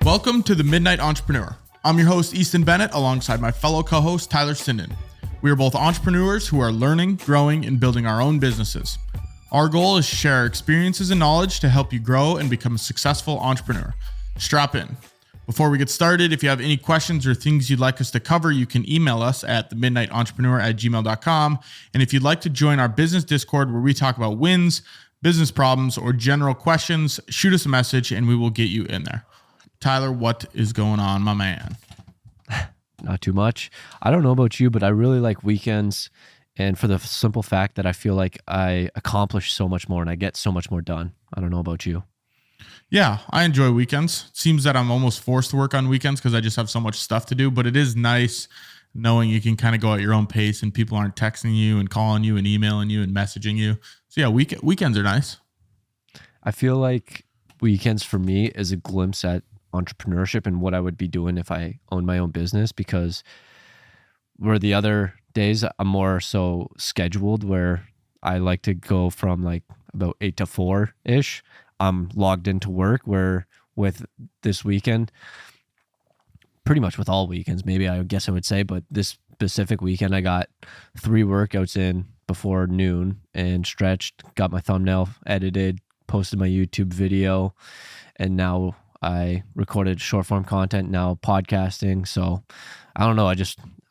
Welcome to the Midnight Entrepreneur. I'm your host, Easton Bennett, alongside my fellow co-host, Tyler Sinden. We are both entrepreneurs who are learning, growing, and building our own businesses. Our goal is to share our experiences and knowledge to help you grow and become a successful entrepreneur. Strap in. Before we get started, if you have any questions or things you'd like us to cover, you can email us at themidnightentrepreneur@gmail.com. And if you'd like to join our business Discord where we talk about wins, business problems, or general questions, shoot us a message and we will get you in there. Tyler, what is going on, my man? Not too much. I don't know about you, but I really like weekends, and for the simple fact that I feel like I accomplish so much more and I get so much more done. I don't know about you. Yeah, I enjoy weekends. It seems that I'm almost forced to work on weekends because I just have so much stuff to do, but it is nice knowing you can kind of go at your own pace and people aren't texting you and calling you and emailing you and messaging you. So yeah, weekends are nice. I feel like weekends for me is a glimpse at entrepreneurship and what I would be doing if I owned my own business, because where the other days I'm more so scheduled, where I like to go from like about 8 to 4 ish. I'm logged into work, where with this weekend, pretty much with all weekends, maybe I guess I would say, but this specific weekend, I got 3 workouts in before noon and stretched, got my thumbnail edited, posted my YouTube video, and now I recorded short form content, now podcasting. So I don't know.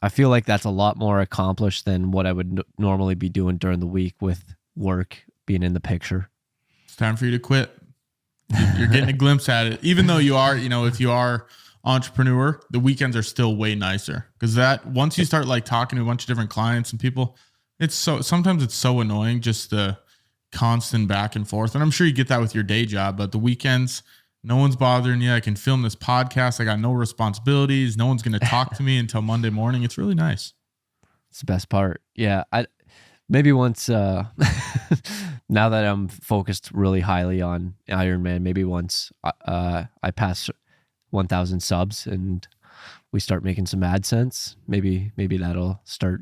I feel like that's a lot more accomplished than what I would normally be doing during the week with work being in the picture. It's time for you to quit. You're getting a glimpse at it. Even though you are, if you are entrepreneur, the weekends are still way nicer, because that once you start like talking to a bunch of different clients and people, sometimes it's so annoying, just the constant back and forth. And I'm sure you get that with your day job, but the weekends, no one's bothering you. I can film this podcast. I got no responsibilities. No one's going to talk to me until Monday morning. It's really nice. It's the best part. Yeah. Maybe once, now that I'm focused really highly on Ironman, maybe once I pass 1,000 subs and we start making some AdSense, maybe that'll start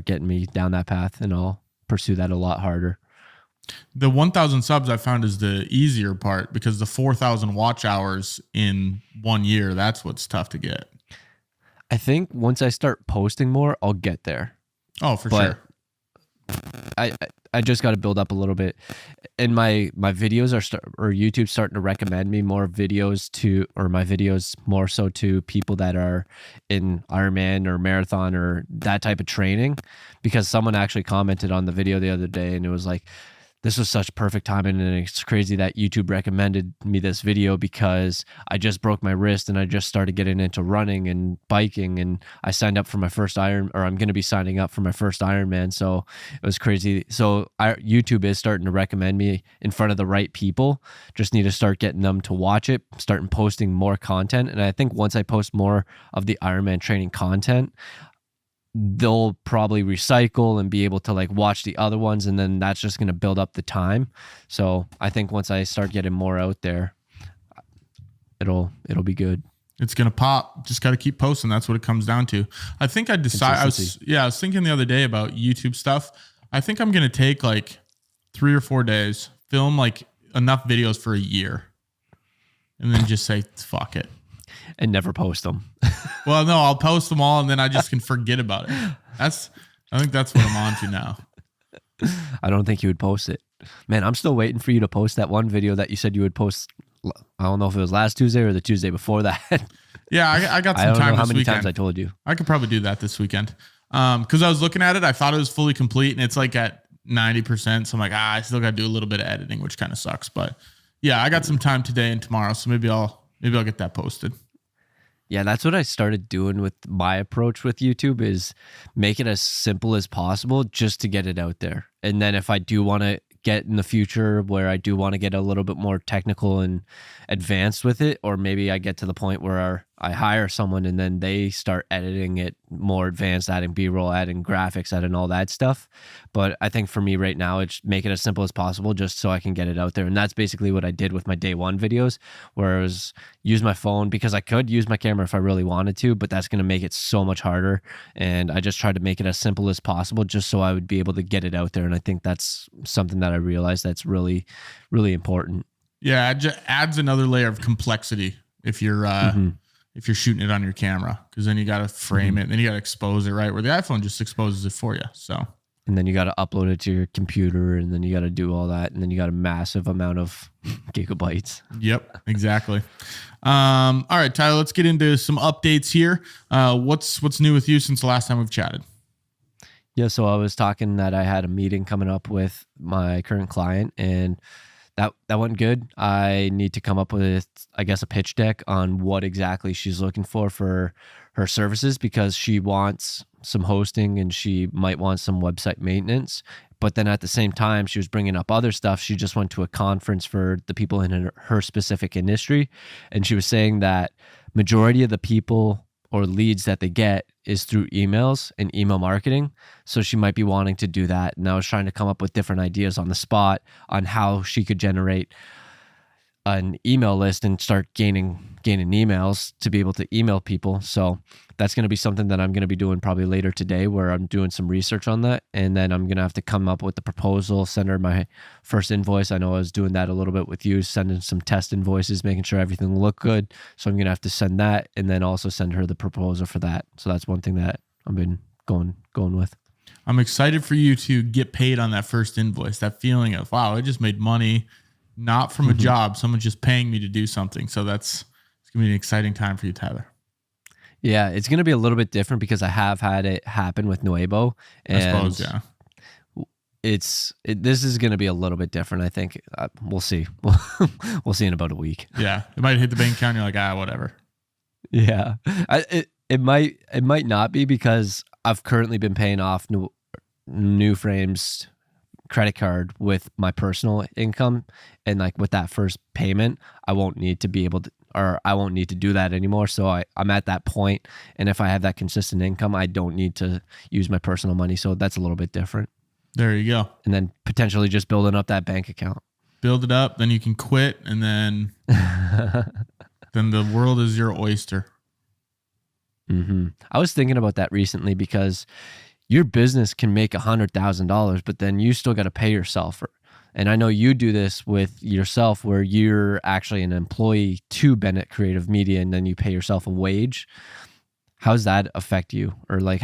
getting me down that path, and I'll pursue that a lot harder. The 1,000 subs I found is the easier part, because the 4,000 watch hours in 1 year, that's what's tough to get. I think once I start posting more, I'll get there. Oh, for sure. I just got to build up a little bit, and my videos or YouTube's starting to recommend me more videos my videos more so to people that are in Ironman or marathon or that type of training, because someone actually commented on the video the other day and it was like, this was such perfect timing, and it's crazy that YouTube recommended me this video because I just broke my wrist and I just started getting into running and biking, and I signed up for my first I'm going to be signing up for my first Ironman. So it was crazy. So YouTube is starting to recommend me in front of the right people. Just need to start getting them to watch it, starting posting more content. And I think once I post more of the Ironman training content, they'll probably recycle and be able to like watch the other ones, and then that's just going to build up the time. So I think once I start getting more out there, it'll be good. It's going to pop. Just got to keep posting. That's what it comes down to. I think I was thinking the other day about YouTube stuff. I think I'm going to take like 3 or 4 days, film like enough videos for a year, and then just say, fuck it. And never post them. Well, no, I'll post them all and then I just can forget about it. I think that's what I'm on to now. I don't think you would post it. Man, I'm still waiting for you to post that one video that you said you would post. I don't know if it was last Tuesday or the Tuesday before that. Yeah, I got some time this weekend. I don't know how many times I told you. I could probably do that this weekend. Because I was looking at it, I thought it was fully complete and it's like at 90%. So I'm like, I still got to do a little bit of editing, which kind of sucks. But yeah, I got some time today and tomorrow. So maybe I'll get that posted. Yeah, that's what I started doing with my approach with YouTube, is make it as simple as possible just to get it out there. And then if I do want to get in the future where I do want to get a little bit more technical and advanced with it, or maybe I get to the point where I hire someone and then they start editing it more advanced, adding B-roll, adding graphics, adding all that stuff. But I think for me right now, it's make it as simple as possible just so I can get it out there. And that's basically what I did with my day one videos, where I was use my phone because I could use my camera if I really wanted to, but that's going to make it so much harder. And I just tried to make it as simple as possible just so I would be able to get it out there. And I think that's something that I realized that's really, really important. Yeah, it just adds another layer of complexity if you're if you're shooting it on your camera, because then you got to frame it, and then you got to expose it, right? Where the iPhone just exposes it for you. So, and then you got to upload it to your computer, and then you got to do all that, and then you got a massive amount of gigabytes. Yep, exactly. All right, Tyler, let's get into some updates here. What's new with you since the last time we've chatted? Yeah, so I was talking that I had a meeting coming up with my current client, and that went good. I need to come up with, I guess, a pitch deck on what exactly she's looking for her services, because she wants some hosting and she might want some website maintenance. But then at the same time, she was bringing up other stuff. She just went to a conference for the people in her specific industry. And she was saying that majority of the people or leads that they get is through emails and email marketing. So she might be wanting to do that. And I was trying to come up with different ideas on the spot on how she could generate an email list and start gaining emails to be able to email people. So that's going to be something that I'm going to be doing probably later today, where I'm doing some research on that. And then I'm going to have to come up with the proposal, send her my first invoice. I know I was doing that a little bit with you, sending some test invoices, making sure everything looked good. So I'm going to have to send that and then also send her the proposal for that. So that's one thing that I've been going with. I'm excited for you to get paid on that first invoice, that feeling of, wow, I just made money, not from a job, someone's just paying me to do something. So it's going to be an exciting time for you, Tyler. Yeah, it's going to be a little bit different because I have had it happen with Nuevo. And I suppose, yeah. This is going to be a little bit different, I think. We'll see. We'll see in about a week. Yeah, it might hit the bank account and you're like, whatever. Yeah, it might not be, because I've currently been paying off New Frame's credit card with my personal income, and like with that first payment, I won't need to be able to, or I won't need to do that anymore. So I'm at that point, and if I have that consistent income, I don't need to use my personal money. So that's a little bit different. There you go. And then potentially just building up that bank account. Build it up, then you can quit, and then then the world is your oyster. I was thinking about that recently, because your business can make $100,000, but then you still got to pay yourself. And I know you do this with yourself, where you're actually an employee to Bennett Creative Media, and then you pay yourself a wage. How does that affect you? Or like,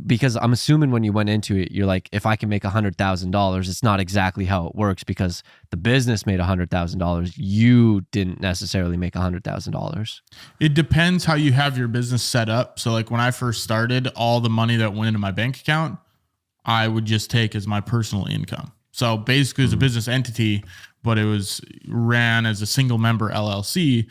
because I'm assuming when you went into it, you're like, if I can make $100,000, it's not exactly how it works, because the business made $100,000. You didn't necessarily make $100,000. It depends how you have your business set up. So like when I first started, all the money that went into my bank account, I would just take as my personal income. So basically it's a business entity, but it was ran as a single member LLC,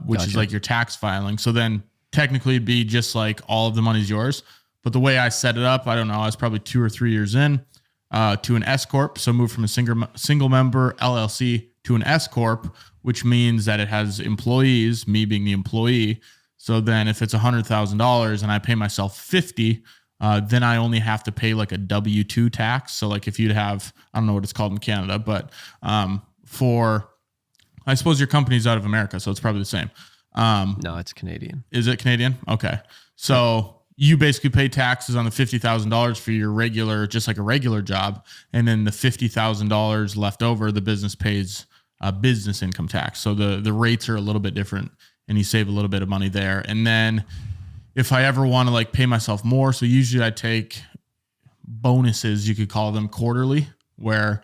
which is like your tax filing. So then technically it'd be just like all of the money's yours. But the way I set it up, I don't know, I was probably 2 or 3 years in to an S Corp. So moved from a single member LLC to an S Corp, which means that it has employees, me being the employee. So then if it's $100,000 and I pay myself 50, then I only have to pay like a W-2 tax. So like if you'd have, I don't know what it's called in Canada, but I suppose your company's out of America, so it's probably the same. No, it's Canadian. Is it Canadian? Okay. So you basically pay taxes on the $50,000 for your regular, just like a regular job. And then the $50,000 left over, the business pays business income tax. So the rates are a little bit different and you save a little bit of money there. And then if I ever want to like pay myself more, so usually I take bonuses, you could call them quarterly, where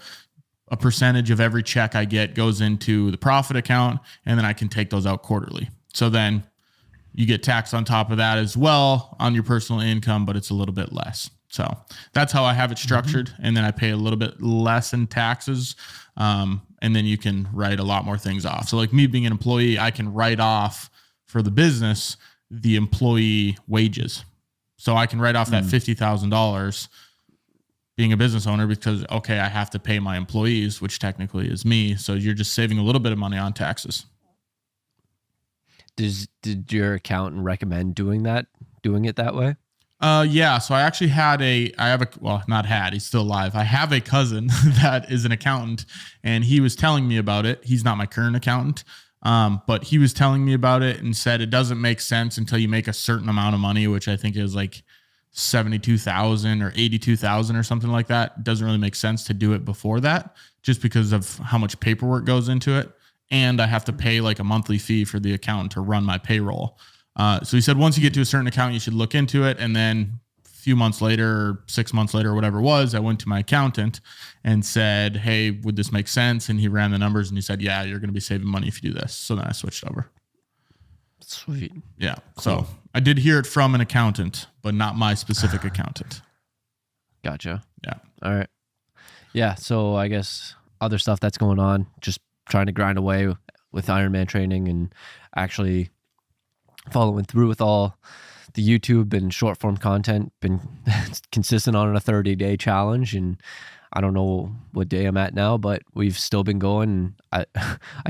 a percentage of every check I get goes into the profit account, and then I can take those out quarterly. So then you get taxed on top of that as well on your personal income, but it's a little bit less. So that's how I have it structured. And then I pay a little bit less in taxes. And then you can write a lot more things off. So like me being an employee, I can write off for the business the employee wages. So I can write off that $50,000 being a business owner, because, okay, I have to pay my employees, which technically is me. So you're just saving a little bit of money on taxes. Did your accountant recommend doing it that way? Yeah. So I actually he's still alive. I have a cousin that is an accountant, and he was telling me about it. He's not my current accountant. But he was telling me about it and said it doesn't make sense until you make a certain amount of money, which I think is like 72,000 or 82,000 or something like that. It doesn't really make sense to do it before that, just because of how much paperwork goes into it. And I have to pay like a monthly fee for the accountant to run my payroll. So he said, once you get to a certain account, you should look into it. And then a few months later, or 6 months later, or whatever it was, I went to my accountant and said, hey, would this make sense? And he ran the numbers and he said, yeah, you're going to be saving money if you do this. So then I switched over. Sweet. Yeah. Cool. So I did hear it from an accountant, but not my specific accountant. Gotcha. Yeah. All right. Yeah. So I guess other stuff that's going on, just trying to grind away with Ironman training and actually following through with all the YouTube and short form content, been consistent on a 30-day challenge. And I don't know what day I'm at now, but we've still been going. I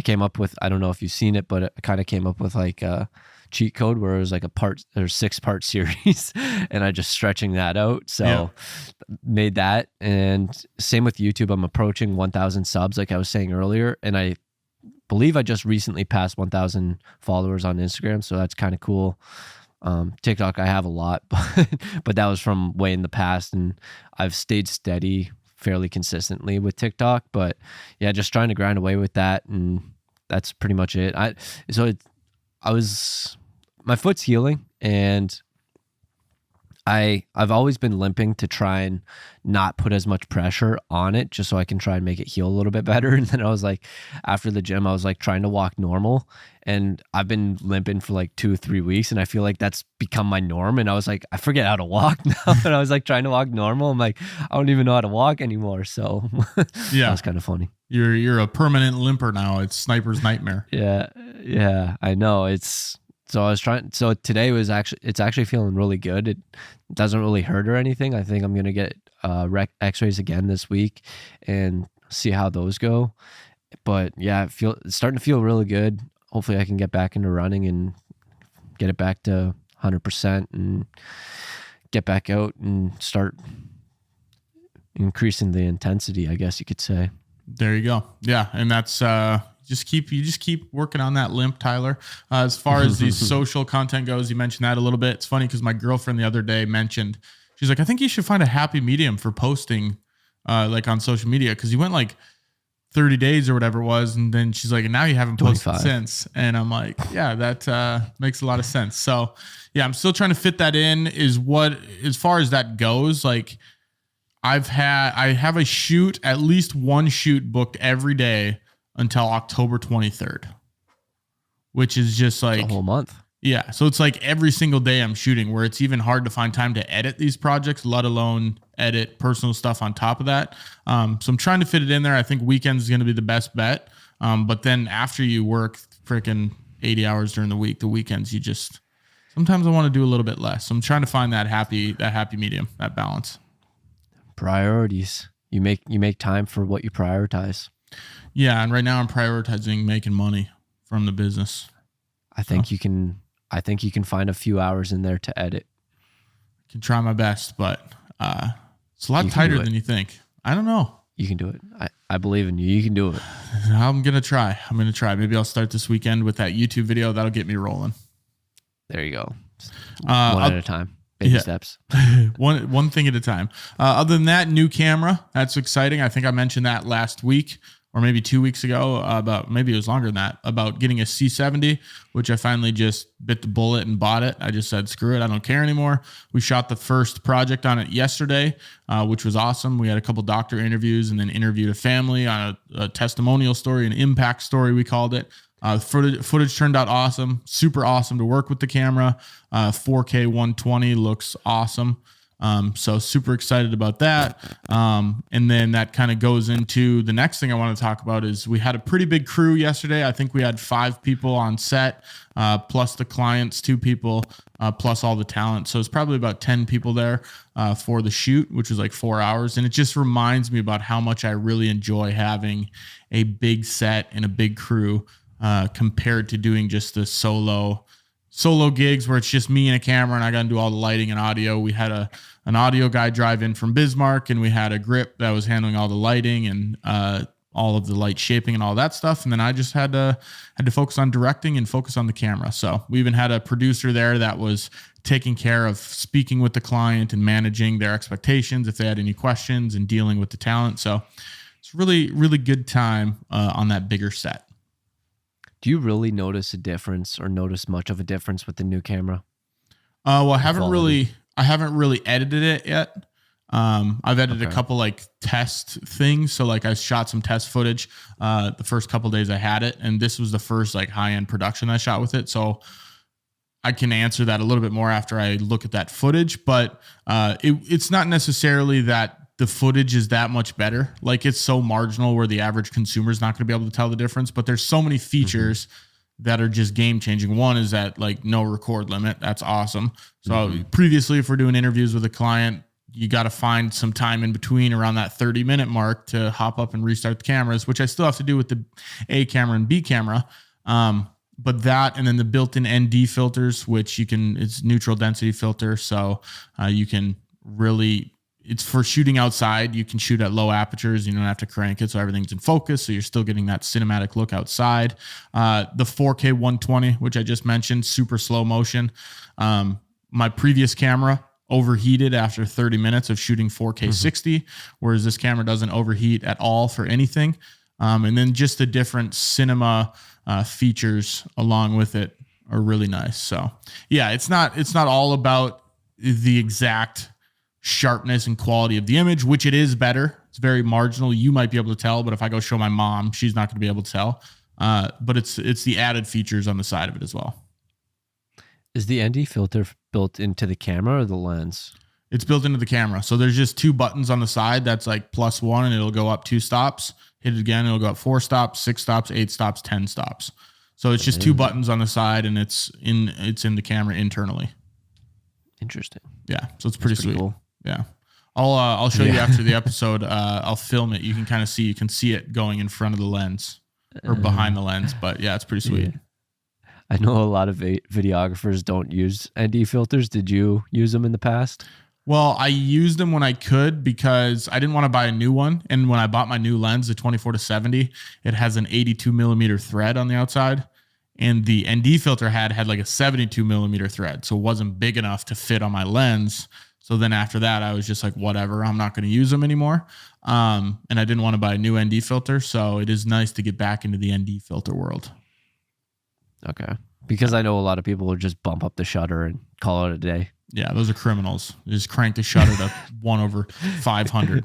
came up with, I don't know if you've seen it, but I kind of came up with like a cheat code where it was like a 6-part series and I just stretching that out. So made that. And same with YouTube. I'm approaching 1,000 subs, like I was saying earlier. And I believe I just recently passed 1,000 followers on Instagram. So that's kind of cool. TikTok, I have a lot, but that was from way in the past, and I've stayed steady fairly consistently with TikTok. But yeah, just trying to grind away with that, and that's pretty much it. My foot's healing, and I've always been limping to try and not put as much pressure on it, just so I can try and make it heal a little bit better. And then I was like, after the gym, I was like trying to walk normal, and I've been limping for like 2 or 3 weeks, and I feel like that's become my norm. And I was like, I forget how to walk now. And I was like trying to walk normal. I'm like, I don't even know how to walk anymore. So yeah, that was kind of funny. You're a permanent limper now. It's sniper's nightmare. Yeah, I know. So I was trying. So today it's actually feeling really good. It doesn't really hurt or anything. I think I'm gonna get X-rays again this week and see how those go. But yeah, it's starting to feel really good. Hopefully, I can get back into running and get it back to 100% and get back out and start increasing the intensity, I guess you could say. There you go. Yeah, and that's you just keep working on that limp, Tyler. As far as the social content goes, you mentioned that a little bit. It's funny because my girlfriend the other day mentioned, she's like, I think you should find a happy medium for posting like on social media, because you went like 30 days or whatever it was, and then she's like, and now you haven't posted 25 since. And I'm like, yeah, that makes a lot of sense. So yeah, I'm still trying to fit that in. As far as that goes, like I have a shoot, at least one shoot booked every day until October 23rd, which is just like a whole month. Yeah. So it's like every single day I'm shooting, where it's even hard to find time to edit these projects, let alone edit personal stuff on top of that. So I'm trying to fit it in there. I think weekends is going to be the best bet. But then after you work freaking 80 hours during the week, the weekends, sometimes I want to do a little bit less. So I'm trying to find that happy medium, that balance. Priorities. You make time for what you prioritize. Yeah, and right now I'm prioritizing making money from the business. I think you can find a few hours in there to edit. I can try my best, but it's a lot tighter than you think. I don't know. You can do it. I believe in you. You can do it. I'm going to try. Maybe I'll start this weekend with that YouTube video. That'll get me rolling. There you go. One at a time. Baby steps. One thing at a time. Other than that, new camera. That's exciting. I think I mentioned that last week, or maybe 2 weeks ago, maybe it was longer than that, about getting a C70, which I finally just bit the bullet and bought it. I just said, screw it, I don't care anymore. We shot the first project on it yesterday, which was awesome. We had a couple doctor interviews and then interviewed a family on a testimonial story, an impact story, we called it. Footage turned out awesome, super awesome to work with the camera. 4K 120 looks awesome. So super excited about that. And then that kind of goes into the next thing I want to talk about is we had a pretty big crew yesterday. I think we had 5 people on set, plus the clients, 2 people, plus all the talent. So it's probably about 10 people there, for the shoot, which was like 4 hours. And it just reminds me about how much I really enjoy having a big set and a big crew. compared to doing just the solo gigs where it's just me and a camera and I got to do all the lighting and audio. We had an audio guy drive in from Bismarck, and we had a grip that was handling all the lighting and all of the light shaping and all that stuff. And then I just had to focus on directing and focus on the camera. So we even had a producer there that was taking care of speaking with the client and managing their expectations if they had any questions and dealing with the talent. So it's really, really good time on that bigger set. Do you really notice a difference or notice much of a difference with the new camera? Well, I haven't really edited it yet. I've edited a couple like test things. So like I shot some test footage the first couple days I had it, and this was the first like high-end production I shot with it. So I can answer that a little bit more after I look at that footage, but it's not necessarily that the footage is that much better. Like it's so marginal where the average consumer is not going to be able to tell the difference, but there's so many features that are just game changing. One is that like no record limit. That's awesome. So previously, if we're doing interviews with a client, you got to find some time in between around that 30-minute mark to hop up and restart the cameras, which I still have to do with the A camera and B camera. But that, and then the built-in ND filters, which it's neutral density filter. So you can really, it's for shooting outside. You can shoot at low apertures. You don't have to crank it, so everything's in focus. So you're still getting that cinematic look outside. The 4K 120, which I just mentioned, super slow motion. My previous camera overheated after 30 minutes of shooting 4K 60, whereas this camera doesn't overheat at all for anything. And then just the different cinema features along with it are really nice. So yeah, it's not all about the exact sharpness and quality of the image, which it is better. It's very marginal. You might be able to tell, but if I go show my mom, she's not going to be able to tell. But it's the added features on the side of it as well. Is the ND filter built into the camera or the lens? It's built into the camera. So there's just two buttons on the side. That's like +1, and it'll go up 2 stops. Hit it again, it'll go up 4 stops, 6 stops, 8 stops, 10 stops. So it's just 2 buttons on the side, and it's in the camera internally. Interesting. Yeah, so it's pretty sweet. Cool. Yeah, I'll show you after the episode. I'll film it. You can kind of see it going in front of the lens or behind the lens. But yeah, it's pretty sweet. Yeah. I know a lot of videographers don't use ND filters. Did you use them in the past? Well, I used them when I could because I didn't want to buy a new one. And when I bought my new lens, the 24-70, it has an 82 millimeter thread on the outside. And the ND filter had like a 72 millimeter thread. So it wasn't big enough to fit on my lens. So then after that, I was just like, whatever, I'm not going to use them anymore. And I didn't want to buy a new ND filter. So it is nice to get back into the ND filter world. Okay. Because I know a lot of people will just bump up the shutter and call it a day. Yeah, those are criminals. You just crank the shutter to 1/500.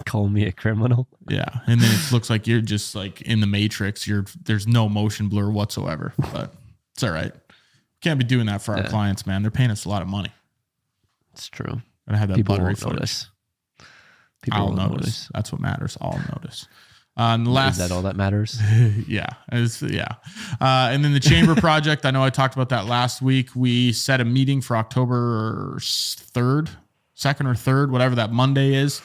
Call me a criminal. Yeah, and then it looks like you're just like in the Matrix. There's no motion blur whatsoever, but it's all right. Can't be doing that for our clients, man. They're paying us a lot of money. It's true. And I have that People buttery won't footage. Notice. I'll notice. That's what matters. I'll notice. And the last, is that all that matters? yeah. And then the chamber project, I know I talked about that last week. We set a meeting for October 3rd, 2nd or 3rd, whatever that Monday is.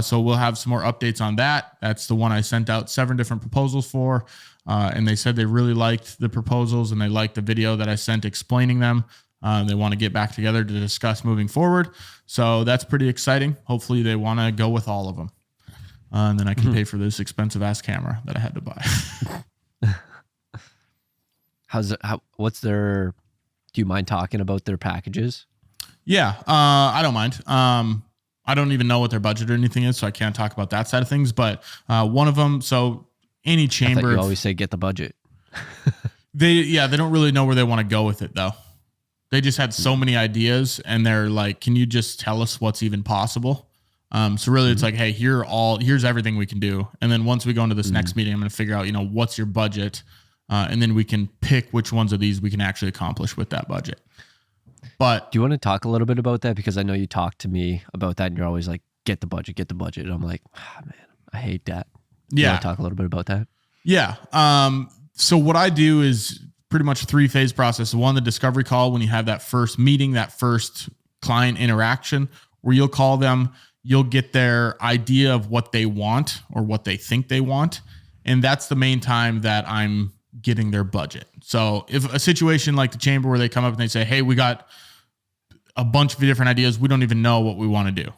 So we'll have some more updates on that. That's the one I sent out 7 different proposals for. And they said they really liked the proposals and they liked the video that I sent explaining them. They want to get back together to discuss moving forward. So that's pretty exciting. Hopefully they want to go with all of them. And then I can pay for this expensive ass camera that I had to buy. Do you mind talking about their packages? Yeah, I don't mind. I don't even know what their budget or anything is, so I can't talk about that side of things. But one of them, so any chamber, I thought you always say get the budget. They don't really know where they want to go with it though. They just had so many ideas, and they're like, "Can you just tell us what's even possible?" So really it's like, hey, here's everything we can do. And then once we go into this next meeting, I'm going to figure out, what's your budget? And then we can pick which ones of these we can actually accomplish with that budget. But do you want to talk a little bit about that? Because I know you talked to me about that and you're always like, get the budget. And I'm like, man, I hate that. Yeah. You want to talk a little bit about that? Yeah. So what I do is pretty much a 3-phase process. One, the discovery call, when you have that first meeting, that first client interaction, where you'll call them, you'll get their idea of what they want or what they think they want. And that's the main time that I'm getting their budget. So if a situation like the chamber where they come up and they say, hey, we got a bunch of different ideas, we don't even know what we want to do.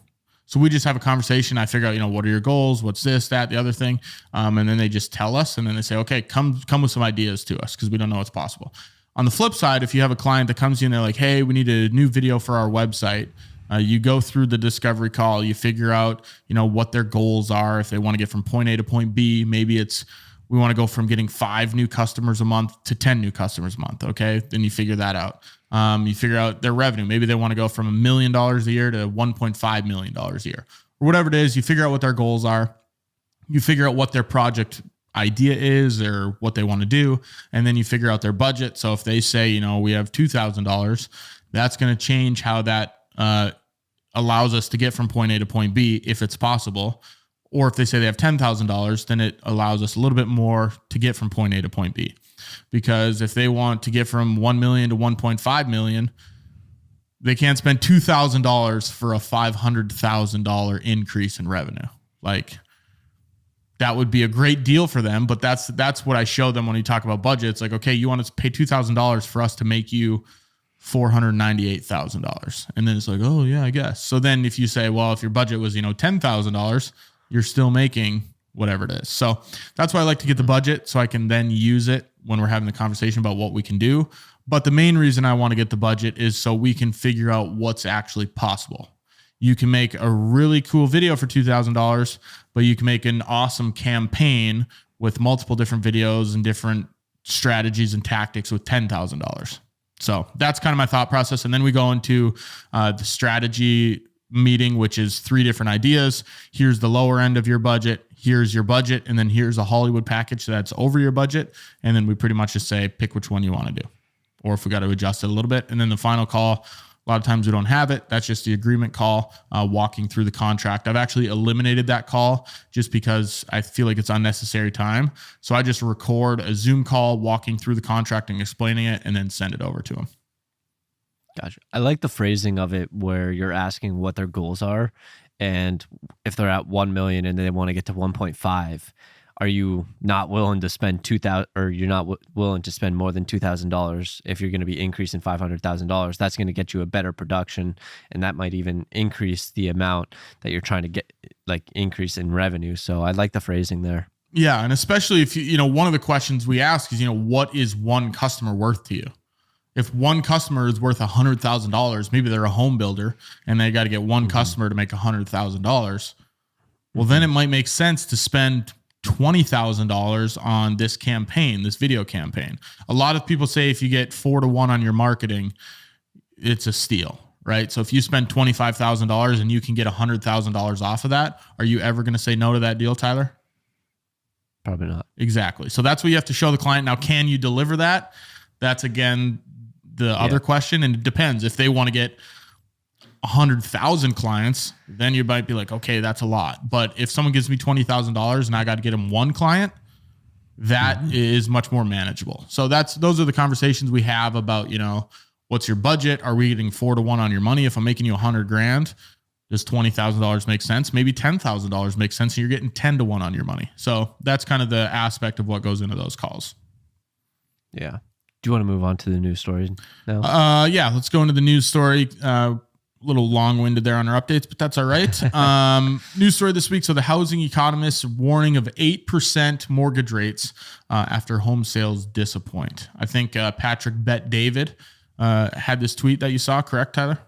So we just have a conversation. I figure out, what are your goals? What's this, that, the other thing? And then they just tell us, and then they say, okay, come with some ideas to us because we don't know what's possible. On the flip side, if you have a client that comes in, they're like, hey, we need a new video for our website. You go through the discovery call, you figure out, what their goals are. If they want to get from point A to point B, maybe it's, we want to go from getting 5 new customers a month to 10 new customers a month. Okay. Then you figure that out. You figure out their revenue. Maybe they want to go from $1 million a year to $1.5 million a year or whatever it is. You figure out what their goals are. You figure out what their project idea is or what they want to do. And then you figure out their budget. So if they say, we have $2,000, that's going to change how that, allows us to get from point A to point B if it's possible. Or if they say they have $10,000, then it allows us a little bit more to get from point A to point B. Because if they want to get from 1 million to 1.5 million, they can't spend $2,000 for a $500,000 increase in revenue. Like, that would be a great deal for them, but that's what I show them when we talk about budget. It's like, okay, you want to pay $2,000 for us to make you $498,000. And then it's like, oh yeah, I guess. So then if you say, well, if your budget was, $10,000, you're still making whatever it is. So that's why I like to get the budget so I can then use it when we're having the conversation about what we can do. But the main reason I want to get the budget is so we can figure out what's actually possible. You can make a really cool video for $2,000, but you can make an awesome campaign with multiple different videos and different strategies and tactics with $10,000. So that's kind of my thought process. And then we go into the strategy meeting, which is 3 different ideas. Here's the lower end of your budget. Here's your budget. And then here's a Hollywood package that's over your budget. And then we pretty much just say, pick which one you want to do, or if we got to adjust it a little bit. And then the final call, a lot of times we don't have it. That's just the agreement call, walking through the contract. I've actually eliminated that call just because I feel like it's unnecessary time. So I just record a Zoom call walking through the contract and explaining it and then send it over to them. Gotcha. I like the phrasing of it where you're asking what their goals are. And if they're at 1 million and they want to get to 1.5, are you not willing to spend $2,000, or you're not willing to spend more than $2,000 if you're going to be increasing $500,000? That's going to get you a better production, and that might even increase the amount that you're trying to get, like, increase in revenue. So I like the phrasing there. Yeah, and especially if one of the questions we ask is, what is one customer worth to you? If one customer is worth $100,000, maybe they're a home builder and they got to get one customer to make $100,000. Well, then it might make sense to spend $20,000 on this campaign, this video campaign. A lot of people say if you get 4 to 1 on your marketing, it's a steal, right? So if you spend $25,000 and you can get $100,000 off of that, are you ever going to say no to that deal, Tyler? Probably not. Exactly. So that's what you have to show the client. Now, can you deliver that? That's, again, the other question. And it depends. If they want to get 100,000 clients, then you might be like, okay, that's a lot. But if someone gives me $20,000 and I got to get them 1 client, that is much more manageable. So those are the conversations we have about, what's your budget? Are we getting 4 to 1 on your money? If I'm making you $100,000, does $20,000 make sense? Maybe $10,000 makes sense, and you're getting 10 to 1 on your money. So that's kind of the aspect of what goes into those calls. Yeah. Do you want to move on to the news story now? Yeah, let's go into the news story. A little long-winded there on our updates, but that's all right. News story this week. So the housing economists warning of 8% mortgage rates after home sales disappoint. I think Patrick Bet-David had this tweet that you saw, correct, Tyler?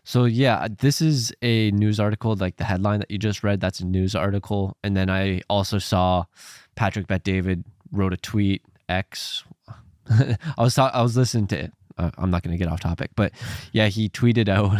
So yeah, this is a news article, like the headline that you just read, that's a news article. And then I also saw Patrick Bet-David wrote a tweet, X. I was listening to it. I'm not going to get off topic, but yeah, he tweeted out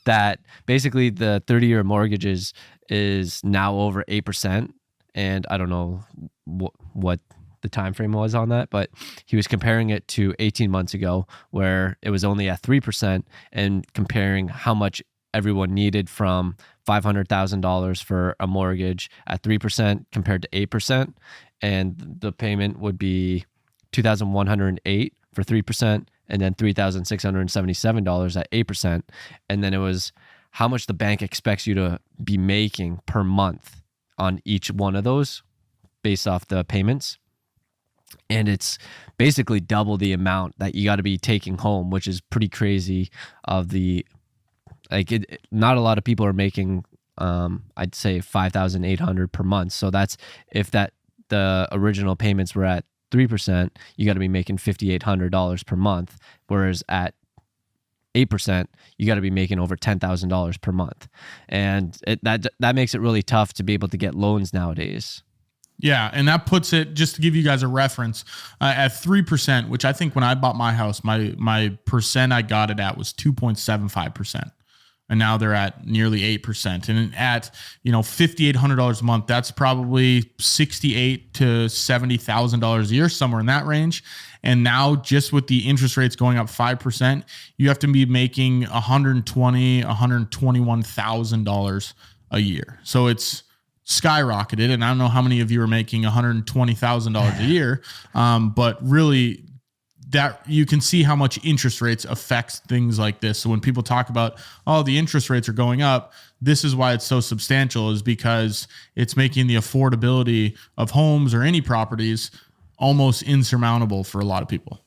that basically the 30-year mortgages is now over 8%. And I don't know what the time frame was on that, but he was comparing it to 18 months ago where it was only at 3%, and comparing how much everyone needed from $500,000 for a mortgage at 3% compared to 8%. And the payment would be $2,108 for 3%, and then $3,677 at 8%. And then it was how much the bank expects you to be making per month on each one of those based off the payments. And it's basically double the amount that you got to be taking home, which is pretty crazy. Not a lot of people are making, I'd say $5,800 per month. So that's if the original payments were at 3%, you got to be making $5,800 per month. Whereas at 8%, you got to be making over $10,000 per month. And that makes it really tough to be able to get loans nowadays. Yeah, and that puts it, just to give you guys a reference, at 3%, which I think when I bought my house, my percent I got it at was 2.75%. And now they're at nearly 8%. And at, $5,800 a month, that's probably $68,000 to $70,000 a year, somewhere in that range. And now just with the interest rates going up 5%, you have to be making $120,000, $121,000 a year. So it's skyrocketed, and I don't know how many of you are making $120,000 a year, but really that you can see how much interest rates affects things like this. So when people talk about, the interest rates are going up, this is why it's so substantial, is because it's making the affordability of homes or any properties almost insurmountable for a lot of people.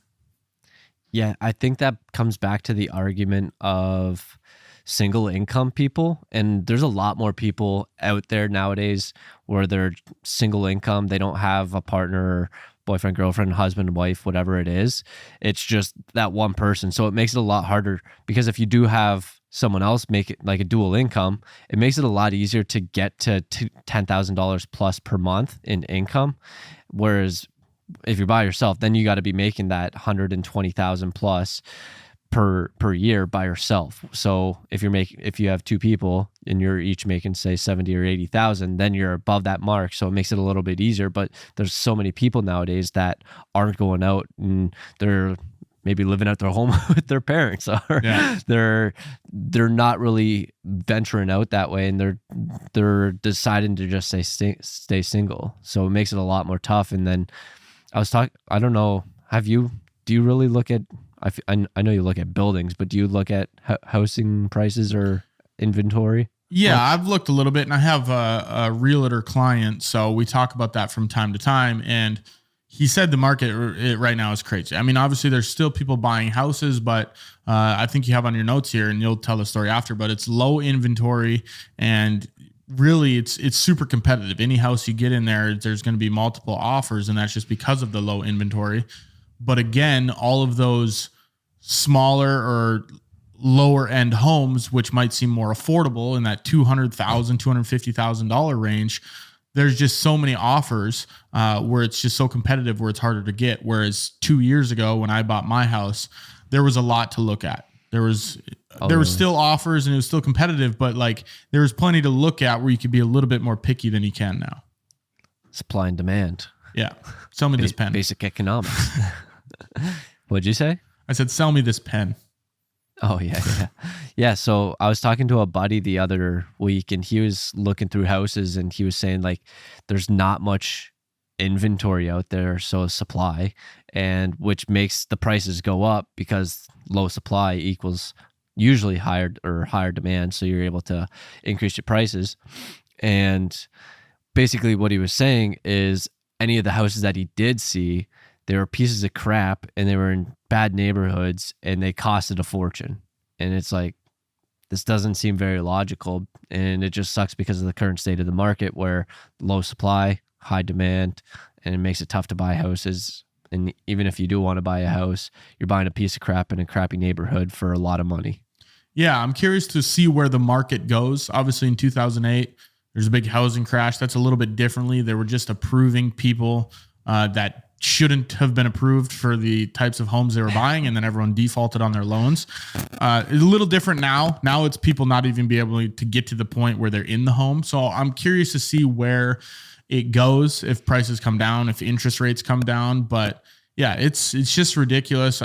Yeah, I think that comes back to the argument of single income people, and there's a lot more people out there nowadays where they're single income. They don't have a partner, boyfriend, girlfriend, husband, wife, whatever it is. It's just that one person. So it makes it a lot harder, because if you do have someone else make it like a dual income, it makes it a lot easier to get to $10,000 plus per month in income. Whereas if you're by yourself, then you got to be making that $120,000 plus per year by yourself. So if you have two people and you're each making say 70 or 80,000, then you're above that mark. So it makes it a little bit easier. But there's so many people nowadays that aren't going out, and they're maybe living at their home with their parents, or they're not really venturing out that way, and they're deciding to just stay single. So it makes it a lot more tough. And then I don't know, do you really look at, I know you look at buildings, but do you look at housing prices or inventory? Yeah, I've looked a little bit, and I have a realtor client, so we talk about that from time to time. And he said the market right now is crazy. I mean, obviously there's still people buying houses, but I think you have on your notes here, and you'll tell the story after, but it's low inventory, and really it's super competitive. Any house you get in there's going to be multiple offers, and that's just because of the low inventory. But again, all of those smaller or lower end homes, which might seem more affordable in that $200,000, $250,000 range, there's just so many offers where it's just so competitive, where it's harder to get. Whereas 2 years ago, when I bought my house, there was a lot to look at. There was still offers, and it was still competitive, but like there was plenty to look at where you could be a little bit more picky than you can now. Supply and demand. Yeah. Sell me this pen. Basic economics. What'd you say? I said, sell me this pen. Oh, yeah. Yeah, so I was talking to a buddy the other week, and he was looking through houses, and he was saying like there's not much inventory out there, so supply, and which makes the prices go up, because low supply equals usually higher demand, so you're able to increase your prices. And basically what he was saying is any of the houses that he did see, they were pieces of crap, and they were in bad neighborhoods, and they costed a fortune. And it's like, this doesn't seem very logical, and it just sucks because of the current state of the market, where low supply, high demand, and it makes it tough to buy houses. And even if you do want to buy a house, you're buying a piece of crap in a crappy neighborhood for a lot of money. Yeah, I'm curious to see where the market goes. Obviously in 2008, there's a big housing crash. That's a little bit differently. They were just approving people that shouldn't have been approved for the types of homes they were buying, and then everyone defaulted on their loans. It's a little different now. Now it's people not even be able to get to the point where they're in the home. So I'm curious to see where it goes, if prices come down, if interest rates come down. But yeah, it's just ridiculous.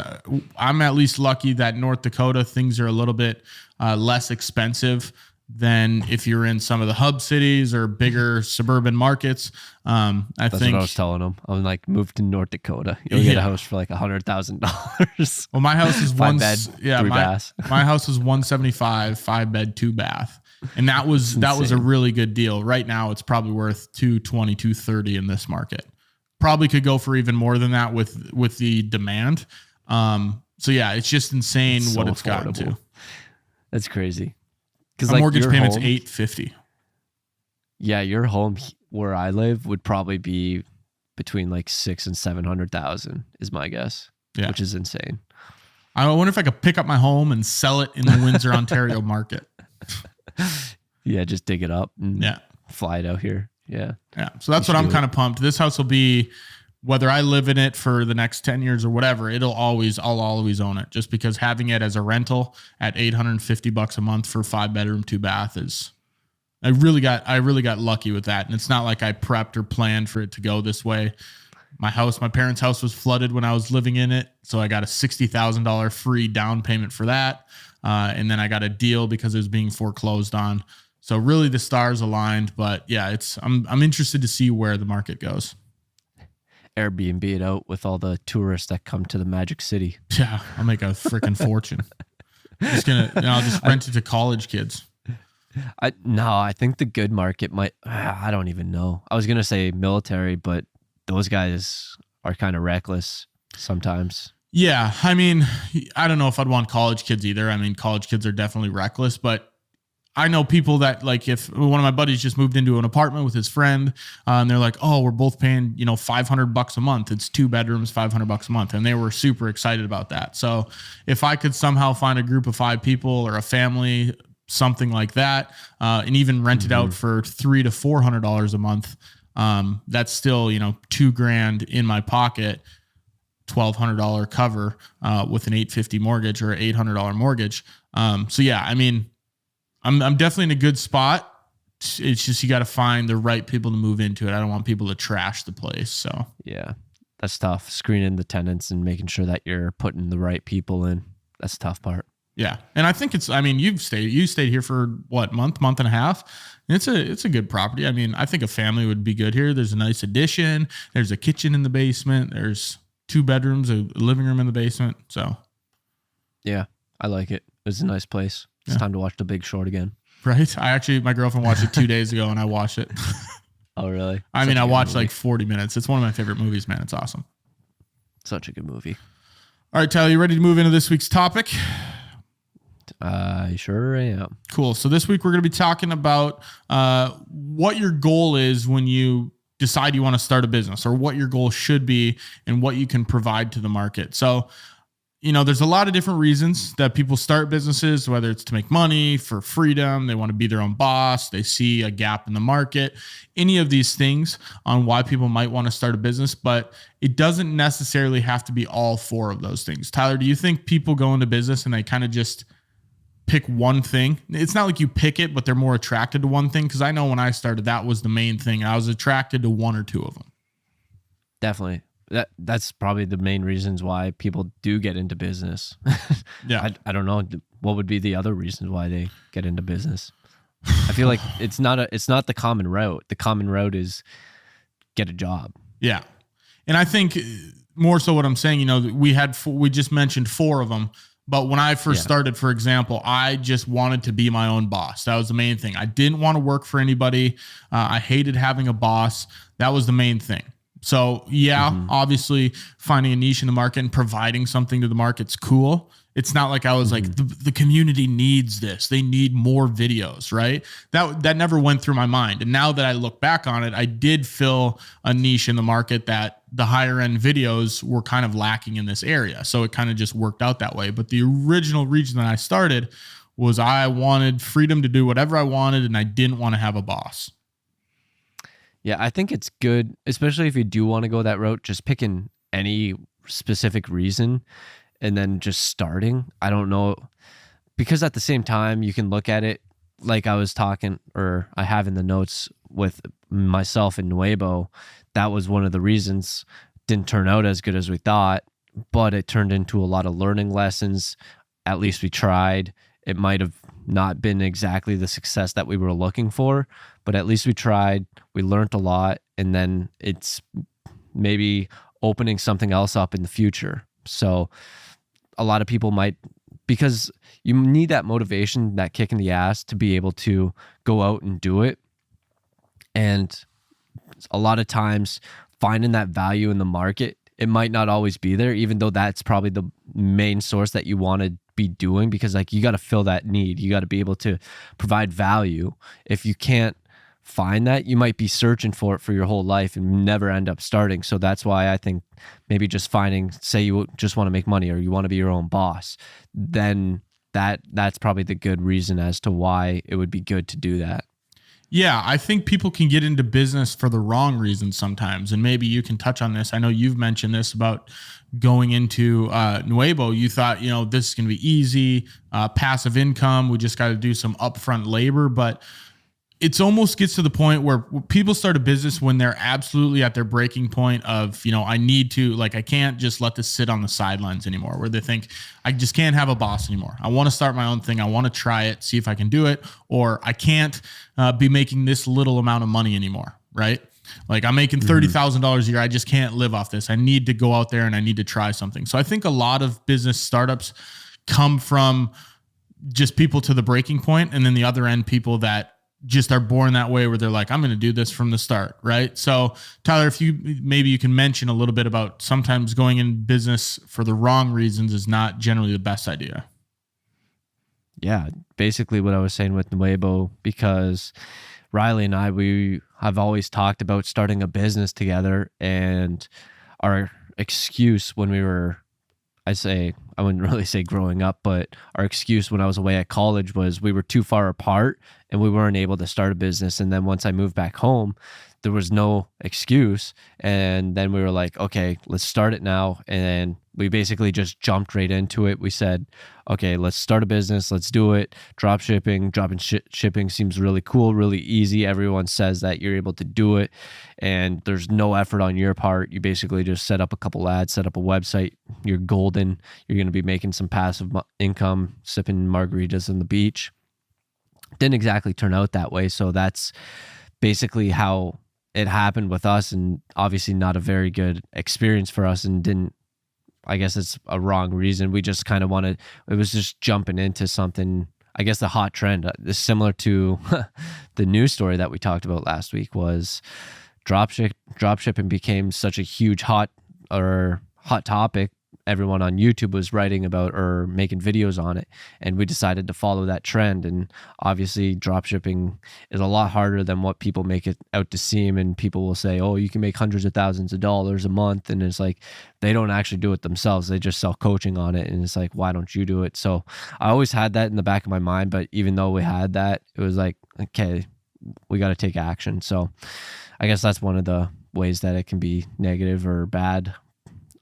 I'm at least lucky that North Dakota, things are a little bit less expensive than if you're in some of the hub cities or bigger suburban markets. That's what I was telling them. I'm like, move to North Dakota. You'll get a house for like $100,000. Well, my house is my house is 175, 5 bed, 2 bath. And that was a insane. really good deal. Right now it's probably worth 220, 230 in this market. Probably could go for even more than that with the demand. So yeah, it's just insane It's what so it's gotten to. affordable. That's crazy. Because A like mortgage your payment's home, $850. yeah, your home where I live would probably be between like 600,000 and 700,000 is my guess, Yeah. which is insane. I wonder if I could pick up my home and sell it in the Windsor, Ontario market. Yeah, just dig it up and fly it out here. Yeah. Yeah. So that's what I'm kind of pumped. This house will be, whether I live in it for the next 10 years or whatever, I'll always own it, just because having it as a rental at $850 a month for 5-bedroom, 2-bath is, I really got lucky with that. And it's not like I prepped or planned for it to go this way. My parents' house was flooded when I was living in it. So I got a $60,000 free down payment for that. And then I got a deal because it was being foreclosed on. So really the stars aligned, but yeah, I'm interested to see where the market goes. Airbnb it out with all the tourists that come to the Magic City. Yeah, I'll make a freaking fortune. I'll just rent it to college kids. I think the good market might, I don't even know. I was going to say military, but those guys are kind of reckless sometimes. Yeah, I mean, I don't know if I'd want college kids either. I mean, college kids are definitely reckless, but I know people that, like, if one of my buddies just moved into an apartment with his friend, and they're like, "Oh, we're both paying, $500 a month. It's 2 bedrooms, $500 a month," and they were super excited about that. So, if I could somehow find a group of 5 people or a family, something like that, and even rent it out for $300 to $400 a month, that's still $2,000 in my pocket. $1,200 cover with an $850 mortgage or $800 mortgage. So yeah, I mean, I'm definitely in a good spot. It's just you got to find the right people to move into it. I don't want people to trash the place. So yeah, that's tough. Screening the tenants and making sure that you're putting the right people in. That's the tough part. Yeah, and I think you stayed here for what, month and a half. It's a good property. I mean, I think a family would be good here. There's a nice addition. There's a kitchen in the basement. There's 2 bedrooms, a living room in the basement. So yeah, I like it. It's a nice place. It's time to watch The Big Short again. Right. My girlfriend watched it 2 days ago and I watched it. Oh, really? I mean, I watched like 40 minutes. It's one of my favorite movies, man. It's awesome. Such a good movie. All right, Tyler, you ready to move into this week's topic? I sure am. Cool. So this week we're going to be talking about what your goal is when you decide you want to start a business, or what your goal should be and what you can provide to the market. So, there's a lot of different reasons that people start businesses, whether it's to make money, for freedom, they want to be their own boss, they see a gap in the market, any of these things on why people might want to start a business, but it doesn't necessarily have to be all 4 of those things. Tyler, do you think people go into business and they kind of just pick one thing? It's not like you pick it, but they're more attracted to one thing. Because I know when I started, that was the main thing. I was attracted to 1 or 2 of them. Definitely. That's probably the main reasons why people do get into business. Yeah. I don't know what would be the other reasons why they get into business. I feel like it's not the common route. The common route is get a job. Yeah. And I think more so what I'm saying, we just mentioned 4 of them. But when I first started, for example, I just wanted to be my own boss. That was the main thing. I didn't want to work for anybody. I hated having a boss. That was the main thing. So obviously finding a niche in the market and providing something to the market's cool. It's not like I was like, the community needs this. They need more videos, right? That never went through my mind. And now that I look back on it, I did fill a niche in the market that the higher end videos were kind of lacking in this area. So it kind of just worked out that way. But the original reason that I started was I wanted freedom to do whatever I wanted, and I didn't want to have a boss. Yeah, I think it's good, especially if you do want to go that route, just picking any specific reason and then just starting. I don't know, because at the same time, you can look at it like I was talking, or I have in the notes with myself and Nuevo. That was one of the reasons. Didn't turn out as good as we thought, but it turned into a lot of learning lessons. At least we tried. It might have not been exactly the success that we were looking for, but at least we tried. We learned a lot, and then it's maybe opening something else up in the future. So a lot of people might because you need that motivation, that kick in the ass to be able to go out and do it. And a lot of times finding that value in the market, it might not always be there, even though that's probably the main source that you want to be doing, because like you got to fill that need. You got to be able to provide value. If you can't find that, you might be searching for it for your whole life and never end up starting. So that's why I think maybe just finding, say you just want to make money or you want to be your own boss, then that's probably the good reason as to why it would be good to do that. Yeah, I think people can get into business for the wrong reasons sometimes. And maybe you can touch on this. I know you've mentioned this about going into Nuevo. You thought, this is going to be easy, passive income. We just got to do some upfront labor. But it's almost gets to the point where people start a business when they're absolutely at their breaking point of, I need to, like, I can't just let this sit on the sidelines anymore, where they think I just can't have a boss anymore. I want to start my own thing. I want to try it, see if I can do it, or I can't be making this little amount of money anymore. Right. Like I'm making $30,000 a year. I just can't live off this. I need to go out there and I need to try something. So I think a lot of business startups come from just people to the breaking point, and then the other end, people that just are born that way, where they're like, I'm going to do this from the start. Right. So Tyler, if maybe you can mention a little bit about sometimes going in business for the wrong reasons is not generally the best idea. Yeah. Basically what I was saying with Nuevo, because Riley and I, we have always talked about starting a business together, and our excuse when we were, I wouldn't really say growing up, but our excuse when I was away at college was we were too far apart and we weren't able to start a business. And then once I moved back home, there was no excuse. And then we were like, okay, let's start it now. And we basically just jumped right into it. We said, okay, let's start a business. Let's do it. Drop shipping seems really cool, really easy. Everyone says that you're able to do it and there's no effort on your part. You basically just set up a couple ads, set up a website. You're golden. You're going to be making some passive income, sipping margaritas on the beach. Didn't exactly turn out that way. So that's basically how it happened with us, and obviously not a very good experience for us, and I guess it's a wrong reason. We just kind of wanted, it was just jumping into something, I guess the hot trend, similar to the news story that we talked about last week, was dropshipping became such a huge hot topic. Everyone on YouTube was writing about or making videos on it, and we decided to follow that trend. And obviously dropshipping is a lot harder than what people make it out to seem, and people will say, oh, you can make hundreds of thousands of dollars a month, and it's like they don't actually do it themselves. They just sell coaching on it, and it's like, why don't you do it? So I always had that in the back of my mind, but even though we had that, it was like, okay, we got to take action. So I guess that's one of the ways that it can be negative or bad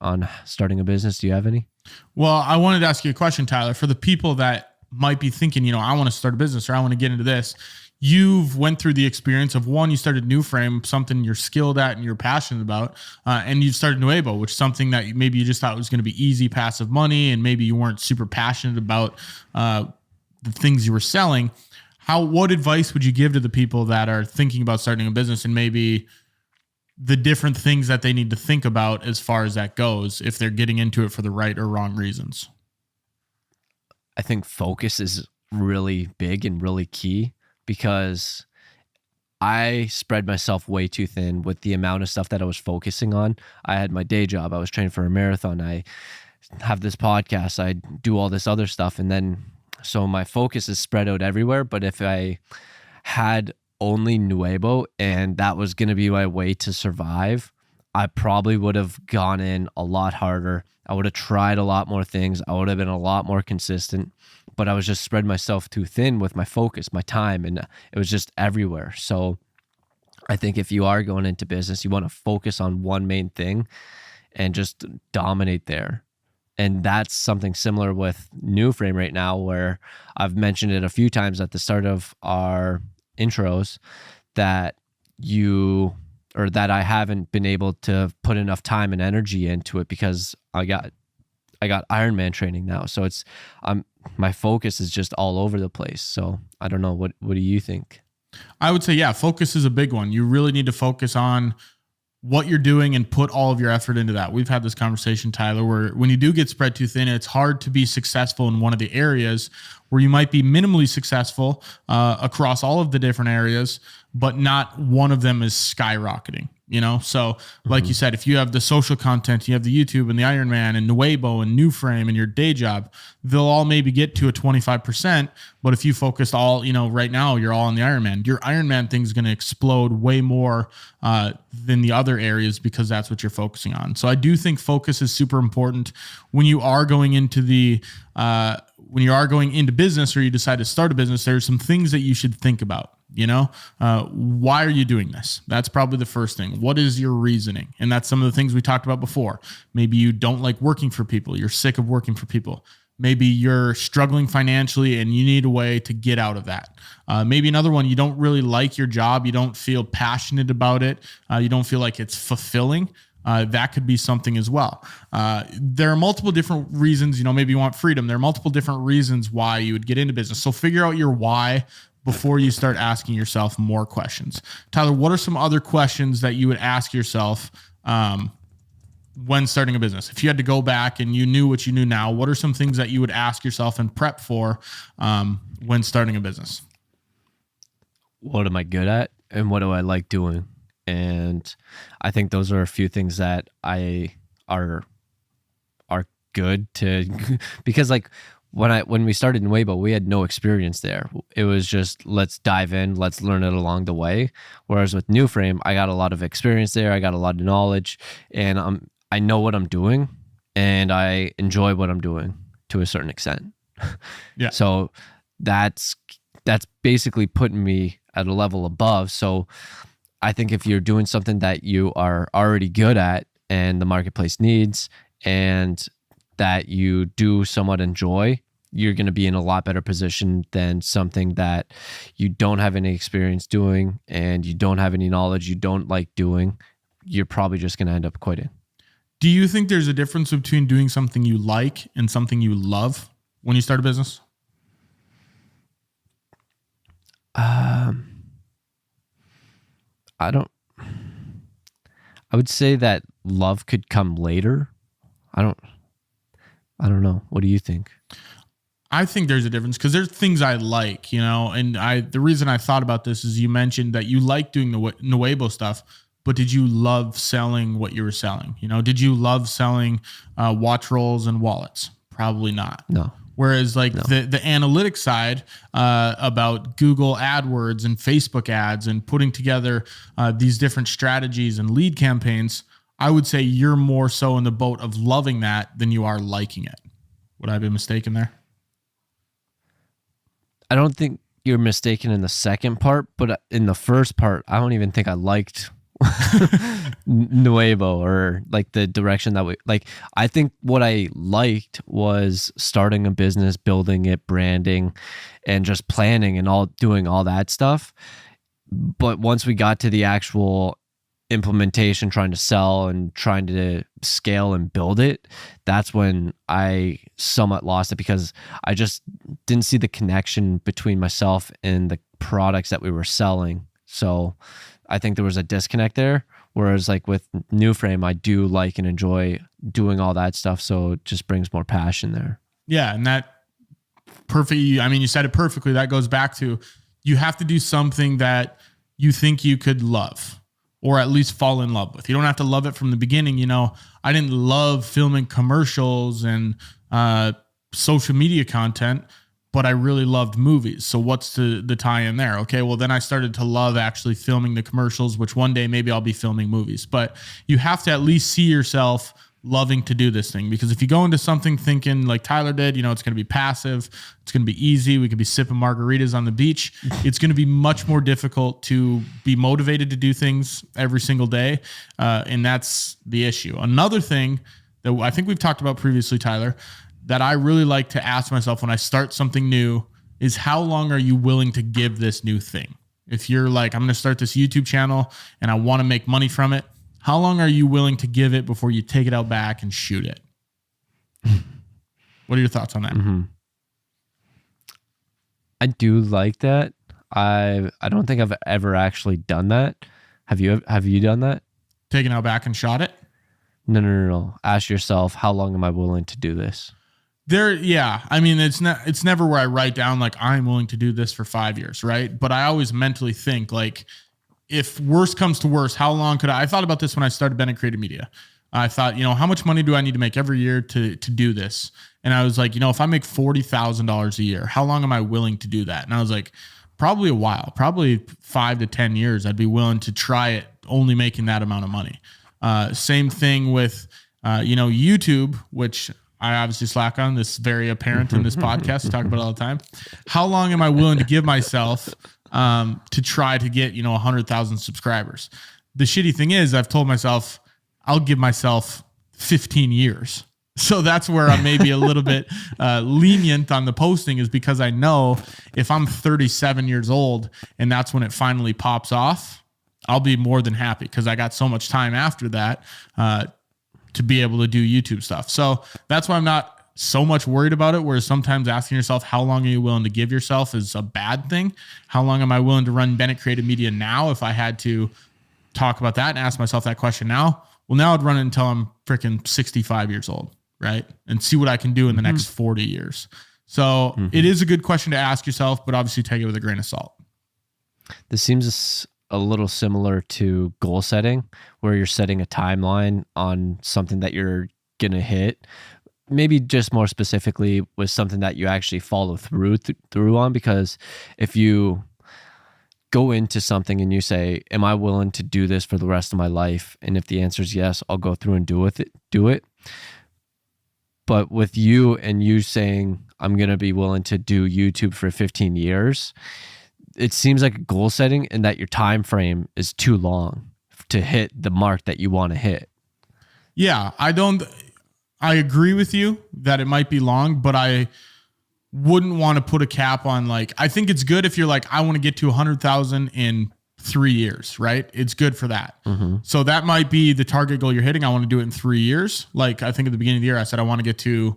on starting a business. Do you have any? Well, I wanted to ask you a question, Tyler, for the people that might be thinking, I want to start a business or I want to get into this. You've went through the experience of, one, you started New Frame, something you're skilled at and you're passionate about, and you've started Nuevo, which is something that maybe you just thought was going to be easy, passive money, and maybe you weren't super passionate about the things you were selling. What advice would you give to the people that are thinking about starting a business, and maybe the different things that they need to think about as far as that goes, if they're getting into it for the right or wrong reasons? I think focus is really big and really key, because I spread myself way too thin with the amount of stuff that I was focusing on. I had my day job. I was training for a marathon. I have this podcast. I do all this other stuff. And then, so my focus is spread out everywhere. But if I had only Nuevo and that was going to be my way to survive, I probably would have gone in a lot harder. I would have tried a lot more things. I would have been a lot more consistent, but I was just spread myself too thin with my focus, my time, and it was just everywhere. So I think if you are going into business, you want to focus on one main thing and just dominate there. And that's something similar with New Frame right now, where I've mentioned it a few times at the start of our intros, that I haven't been able to put enough time and energy into it, because I got Ironman training now. So it's my focus is just all over the place. So I don't know, what do you think? I would say, yeah, focus is a big one. You really need to focus on what you're doing and put all of your effort into that. We've had this conversation, Tyler, where when you do get spread too thin, it's hard to be successful in one of the areas where you might be minimally successful across all of the different areas, but not one of them is skyrocketing. So like you said, if you have the social content, you have the YouTube and the Ironman and Nuebo and New Frame and your day job, they'll all maybe get to a 25%. But if you focused all, right now you're all on the Ironman, your Ironman thing is going to explode way more than the other areas because that's what you're focusing on. So I do think focus is super important when you are going into business or you decide to start a business. There's some things that you should think about. Why are you doing this? That's probably the first thing. What is your reasoning? And that's some of the things we talked about before. Maybe you don't like working for people. You're sick of working for people. Maybe you're struggling financially and you need a way to get out of that. Maybe another one, you don't really like your job. You don't feel passionate about it. You don't feel like it's fulfilling. That could be something as well. There are multiple different reasons, maybe you want freedom. There are multiple different reasons why you would get into business. So figure out your why before you start asking yourself more questions. Tyler, what are some other questions that you would ask yourself when starting a business? If you had to go back and you knew what you knew now, what are some things that you would ask yourself and prep for when starting a business? What am I good at and what do I like doing? And I think those are a few things that are good to because like when we started in Weibo, we had no experience there. It was just, let's dive in, let's learn it along the way. Whereas with New Frame, I got a lot of experience there. I got a lot of knowledge and I know what I'm doing and I enjoy what I'm doing to a certain extent. Yeah. So that's basically putting me at a level above. So I think if you're doing something that you are already good at and the marketplace needs and that you do somewhat enjoy, you're going to be in a lot better position than something that you don't have any experience doing and you don't have any knowledge, you don't like doing. You're probably just going to end up quitting. Do you think there's a difference between doing something you like and something you love when you start a business? I would say that love could come later. I don't know. What do you think? I think there's a difference because there's things I like, and the reason I thought about this is you mentioned that you like doing the Nuebo stuff, but did you love selling what you were selling? Did you love selling watch rolls and wallets? Probably not. No. Whereas the analytics side about Google AdWords and Facebook ads and putting together these different strategies and lead campaigns, I would say you're more so in the boat of loving that than you are liking it. Would I be mistaken there? I don't think you're mistaken in the second part, but in the first part, I don't even think I liked Nuevo or like the direction that I think what I liked was starting a business, building it, branding, and just planning and doing all that stuff. But once we got to the actual implementation, trying to sell and trying to scale and build it, that's when I somewhat lost it because I just didn't see the connection between myself and the products that we were selling. So I think there was a disconnect there. Whereas like with New Frame, I do like and enjoy doing all that stuff. So it just brings more passion there. Yeah. And that you said it perfectly. That goes back to, you have to do something that you think you could love or at least fall in love with. You don't have to love it from the beginning. I didn't love filming commercials and social media content, but I really loved movies. So what's the tie in there? Okay, well then I started to love actually filming the commercials, which one day maybe I'll be filming movies. But you have to at least see yourself loving to do this thing, because if you go into something thinking like Tyler did, it's going to be passive, it's going to be easy, we could be sipping margaritas on the beach, it's going to be much more difficult to be motivated to do things every single day. And that's the issue. Another thing that I think we've talked about previously, Tyler, that I really like to ask myself when I start something new is, how long are you willing to give this new thing? If you're like, I'm going to start this YouTube channel and I want to make money from it, how long are you willing to give it before you take it out back and shoot it? What are your thoughts on that? Mm-hmm. I do like that. I don't think I've ever actually done that. Have you done that? taken out back and shot it? No. Ask yourself, how long am I willing to do this? Yeah. I mean, it's never where I write down like I'm willing to do this for 5 years, right? But I always mentally think like, if worst comes to worst, how long could I thought about this when I started Bennett Creative Media. I thought, how much money do I need to make every year to do this? And I was like, if I make $40,000 a year, how long am I willing to do that? And I was like, probably a while, probably 5 to 10 years. I'd be willing to try it only making that amount of money. Same thing with, YouTube, which I obviously slack on. This very apparent in this podcast. I talk about it all the time. How long am I willing to give myself to try to get, 100,000 subscribers? The shitty thing is I've told myself I'll give myself 15 years. So that's where I'm maybe a little bit lenient on the posting, is because I know if I'm 37 years old and that's when it finally pops off, I'll be more than happy because I got so much time after that to be able to do YouTube stuff. So that's why I'm not so much worried about it. Whereas sometimes asking yourself, how long are you willing to give yourself, is a bad thing. How long am I willing to run Bennett Creative Media now? If I had to talk about that and ask myself that question now, well, now I'd run it until I'm freaking 65 years old, right? And see what I can do in the next 40 years. So it is a good question to ask yourself, but obviously take it with a grain of salt. This seems a little similar to goal setting, where you're setting a timeline on something that you're going to hit. Maybe just more specifically with something that you actually follow through on, because if you go into something and you say, am I willing to do this for the rest of my life? And if the answer is yes, I'll go through and do it. But with you and you saying, I'm going to be willing to do YouTube for 15 years, it seems like a goal setting and that your time frame is too long to hit the mark that you want to hit. Yeah, I agree with you that it might be long, but I wouldn't want to put a cap on, like, I think it's good if you're like, I want to get to 100,000 in 3 years, right? It's good for that. So that might be the target goal you're hitting. I want to do it in 3 years. Like, I think at the beginning of the year, I said, I want to get to,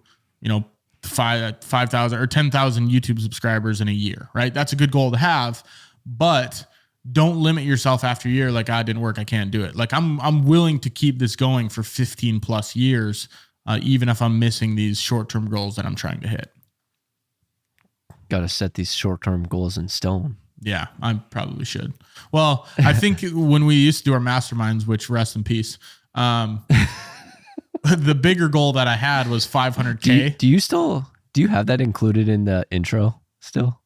5,000 or 10,000 YouTube subscribers in a year, right? That's a good goal to have, but don't limit yourself after a year. Like, I didn't work, I can't do it. Like, I'm willing to keep this going for 15 plus years, even if I'm missing these short-term goals that I'm trying to hit. Got to set these short-term goals in stone. Yeah, I probably should. Well, I think when we used to do our masterminds, which rest in peace, the bigger goal that I had was 500K. Do you have that included in the intro still?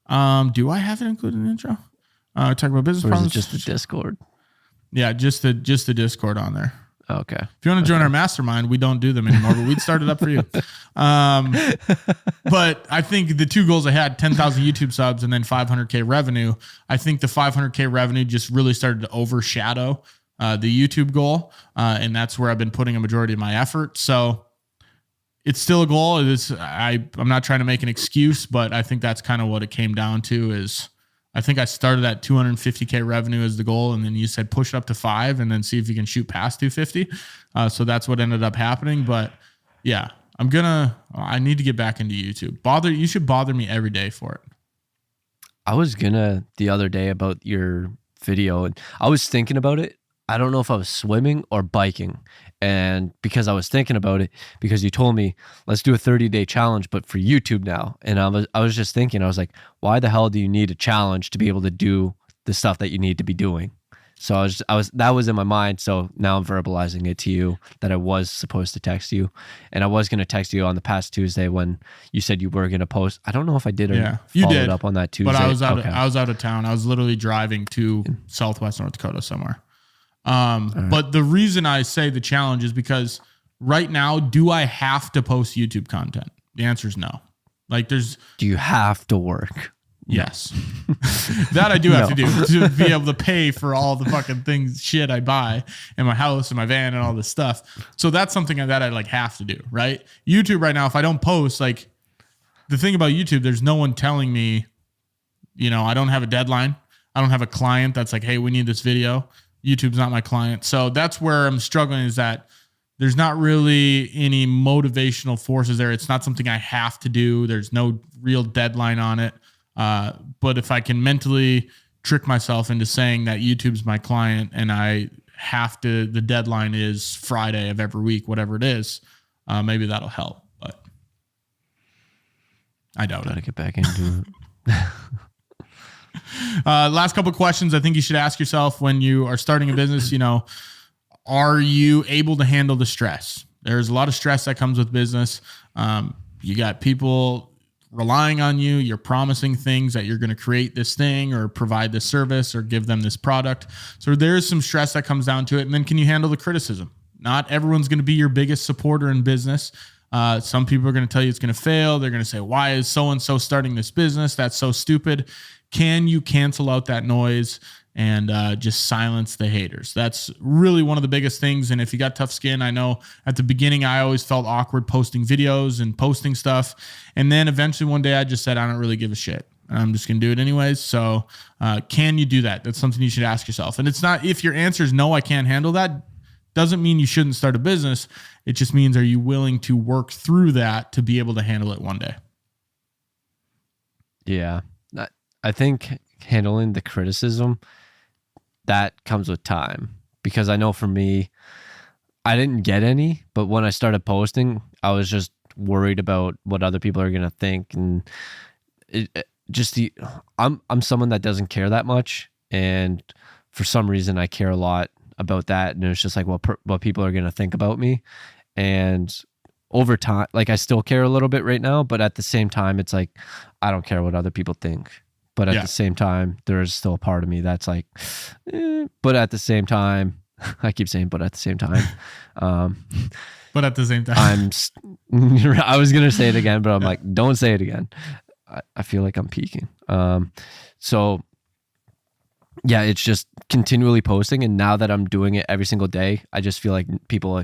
Do I have it included in the intro? Talk about business problems. Is it just the Discord? Yeah, just the Discord on there. Okay. If you want to join our mastermind, we don't do them anymore, but we'd start it up for you. But I think the two goals I had, 10,000 YouTube subs and then 500K revenue, I think the 500K revenue just really started to overshadow the YouTube goal. And that's where I've been putting a majority of my effort. So it's still a goal. I'm not trying to make an excuse, but I think that's kind of what it came down to. Is I think I started at 250K revenue as the goal. And then you said push it up to 5 and then see if you can shoot past 250. So that's what ended up happening. But yeah, I need to get back into YouTube. You should bother me every day for it. I was the other day about your video, and I was thinking about it. I don't know if I was swimming or biking. And because I was thinking about it, because you told me, let's do a 30-day challenge, but for YouTube now. And I was just thinking, I was like, why the hell do you need a challenge to be able to do the stuff that you need to be doing? So that was in my mind. So now I'm verbalizing it to you that I was supposed to text you. And I was going to text you on the past Tuesday when you said you were going to post. I don't know if I did or followed up on that Tuesday. But I was out of town. I was literally driving to Southwest North Dakota somewhere. But the reason I say the challenge is because right now, do I have to post YouTube content? The answer is no. Do you have to work? Yes. That I do have to do to be able to pay for all the fucking shit I buy in my house and my van and all this stuff. So that's something that I have to do, right? YouTube right now, if I don't post, the thing about YouTube, there's no one telling me, I don't have a deadline. I don't have a client that's like, hey, we need this video. YouTube's not my client. So that's where I'm struggling, is that there's not really any motivational forces there. It's not something I have to do. There's no real deadline on it. But if I can mentally trick myself into saying that YouTube's my client and I the deadline is Friday of every week, whatever it is. Maybe that'll help, but I doubt it. Gotta get back into it. Last couple of questions I think you should ask yourself when you are starting a business, are you able to handle the stress? There's a lot of stress that comes with business. You got people relying on you. You're promising things that you're going to create this thing or provide this service or give them this product. So there's some stress that comes down to it. And then can you handle the criticism? Not everyone's going to be your biggest supporter in business. Some people are going to tell you it's going to fail. They're going to say, why is so-and-so starting this business? That's so stupid. Can you cancel out that noise and just silence the haters? That's really one of the biggest things. And if you got tough skin, I know at the beginning, I always felt awkward posting videos and posting stuff. And then eventually one day I just said, I don't really give a shit. I'm just going to do it anyways. So can you do that? That's something you should ask yourself. And it's not, if your answer is no, I can't handle that, doesn't mean you shouldn't start a business. It just means, are you willing to work through that to be able to handle it one day? Yeah. I think handling the criticism, that comes with time, because I know for me, I didn't get any, but when I started posting, I was just worried about what other people are going to think. And I'm someone that doesn't care that much. And for some reason I care a lot about that. And it's just like, what people are going to think about me. And over time, like I still care a little bit right now, but at the same time, it's like, I don't care what other people think. But at the same time, there's still a part of me that's like, but at the same time, I keep saying, but at the same time, but at the same time, I was going to say it again, but I'm like, don't say it again. I feel like I'm peaking. So yeah, it's just continually posting. And now that I'm doing it every single day, I just feel like people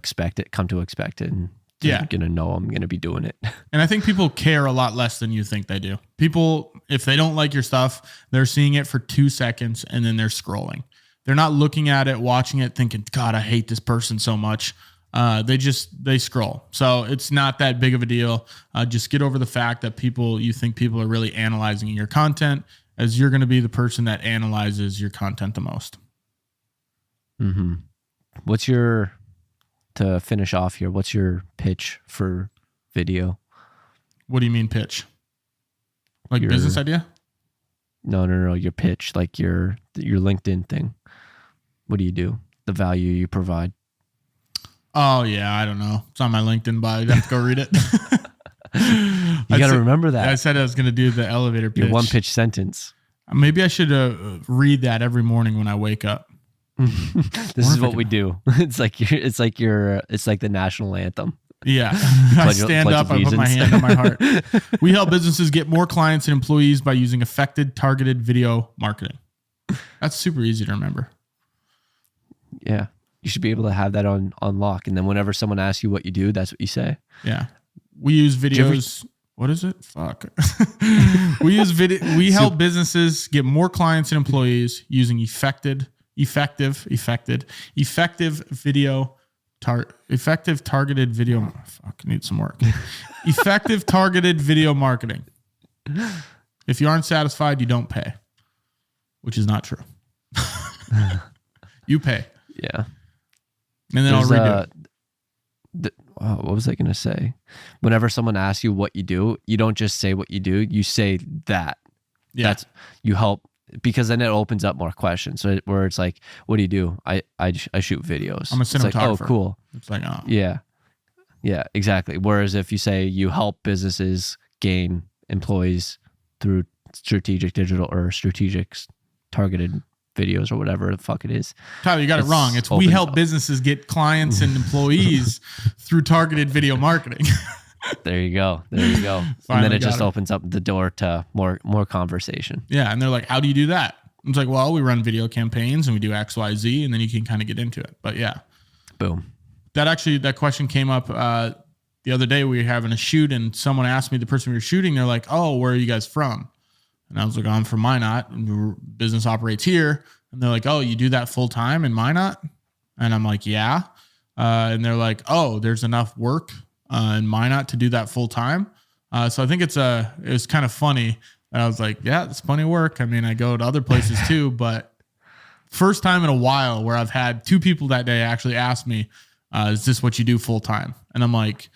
come to expect it. And they're going to know I'm going to be doing it. And I think people care a lot less than you think they do. People, if they don't like your stuff, they're seeing it for 2 seconds and then they're scrolling. They're not looking at it, watching it, thinking, God, I hate this person so much. They scroll. So it's not that big of a deal. Just get over the fact that you think people are really analyzing your content, as you're going to be the person that analyzes your content the most. Mm-hmm. To finish off here, what's your pitch for video? What do you mean pitch? Like your business idea? No. Your pitch, like your LinkedIn thing. What do you do? The value you provide. Oh yeah, I don't know. It's on my LinkedIn bio. You have to go read it. You got to remember that. I said I was going to do the elevator pitch. Your one pitch sentence. Maybe I should read that every morning when I wake up. This is what we do. It's like the national anthem. Yeah. I stand up, I put my hand on my heart. We help businesses get more clients and employees by using effective targeted video marketing. That's super easy to remember. Yeah. You should be able to have that on lock. And then whenever someone asks you what you do, that's what you say. Yeah. We use videos. What is it? Fuck. We use video. We help businesses get more clients and employees using effective targeted video. Fuck, need some work. Effective targeted video marketing. If you aren't satisfied, you don't pay, which is not true. You pay. Yeah. And then I'll redo it. What was I going to say? Whenever someone asks you what you do, you don't just say what you do. You say that. Yeah. You help, because then it opens up more questions. So where it's like, what do you do? I shoot videos. I'm a cinematographer. It's like, oh, cool. It's like, oh. Yeah. Yeah, exactly. Whereas if you say you help businesses gain employees through strategic digital or strategic targeted videos or whatever the fuck it is. Tyler, you got it wrong. It's we help businesses get clients and employees through targeted video marketing. There you go. And then it just opens up the door to more conversation. Yeah. And they're like, how do you do that? It's like, well, we run video campaigns and we do X, Y, Z, and then you can kind of get into it. But yeah. Boom. That question came up the other day. We were having a shoot and someone asked me, the person we were shooting, they're like, oh, where are you guys from? And I was like, I'm from Minot. And business operates here. And they're like, oh, you do that full time in Minot? And I'm like, yeah. And they're like, oh, there's enough work in Minot to do that full time. So I think it was kind of funny. And I was like, yeah, it's plenty of work. I mean, I go to other places too, but first time in a while where I've had 2 people that day actually ask me, is this what you do full time? And I'm like,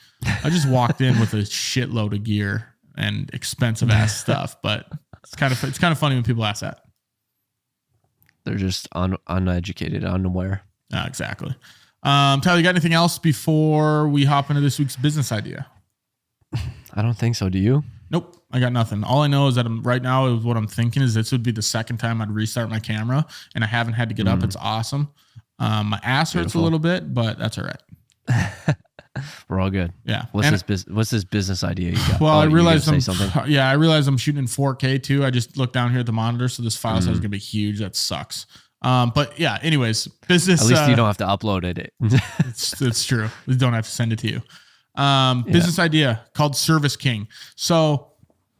I just walked in with a shitload of gear and expensive ass stuff, but it's kind of funny when people ask that. They're just uneducated, unaware. Exactly. Tyler, you got anything else before we hop into this week's business idea? I don't think so. Do you? Nope. I got nothing. All I know is that right now what I'm thinking is this would be the second time I'd restart my camera, and I haven't had to get up. It's awesome. My ass hurts a little bit, but that's all right. We're all good. Yeah. What's this business idea you got? Well, I realized I realized I'm shooting in 4K too. I just looked down here at the monitor, so this file size is gonna be huge. That sucks. But yeah, anyways, business. At least you don't have to upload it. It's true. We don't have to send it to you. Business idea called Service King. So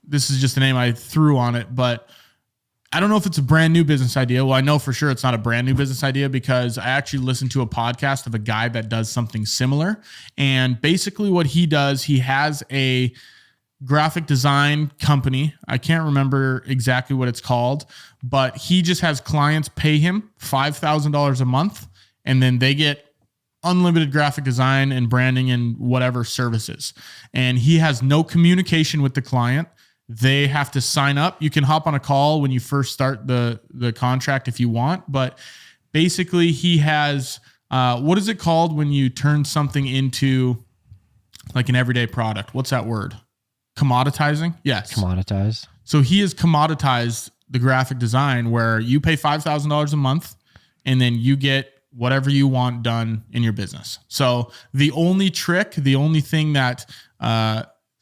this is just the name I threw on it, but I don't know if it's a brand new business idea. Well, I know for sure it's not a brand new business idea because I actually listened to a podcast of a guy that does something similar. And basically what he does, he has a graphic design company. I can't remember exactly what it's called, but he just has clients pay him $5,000 a month, and then they get unlimited graphic design and branding and whatever services. And he has no communication with the client. They have to sign up. You can hop on a call when you first start the contract if you want, but basically he has, what is it called when you turn something into like an everyday product? What's that word? Commoditizing? Yes. Commoditize. So he has commoditized the graphic design where you pay $5,000 a month and then you get whatever you want done in your business. So the only thing that,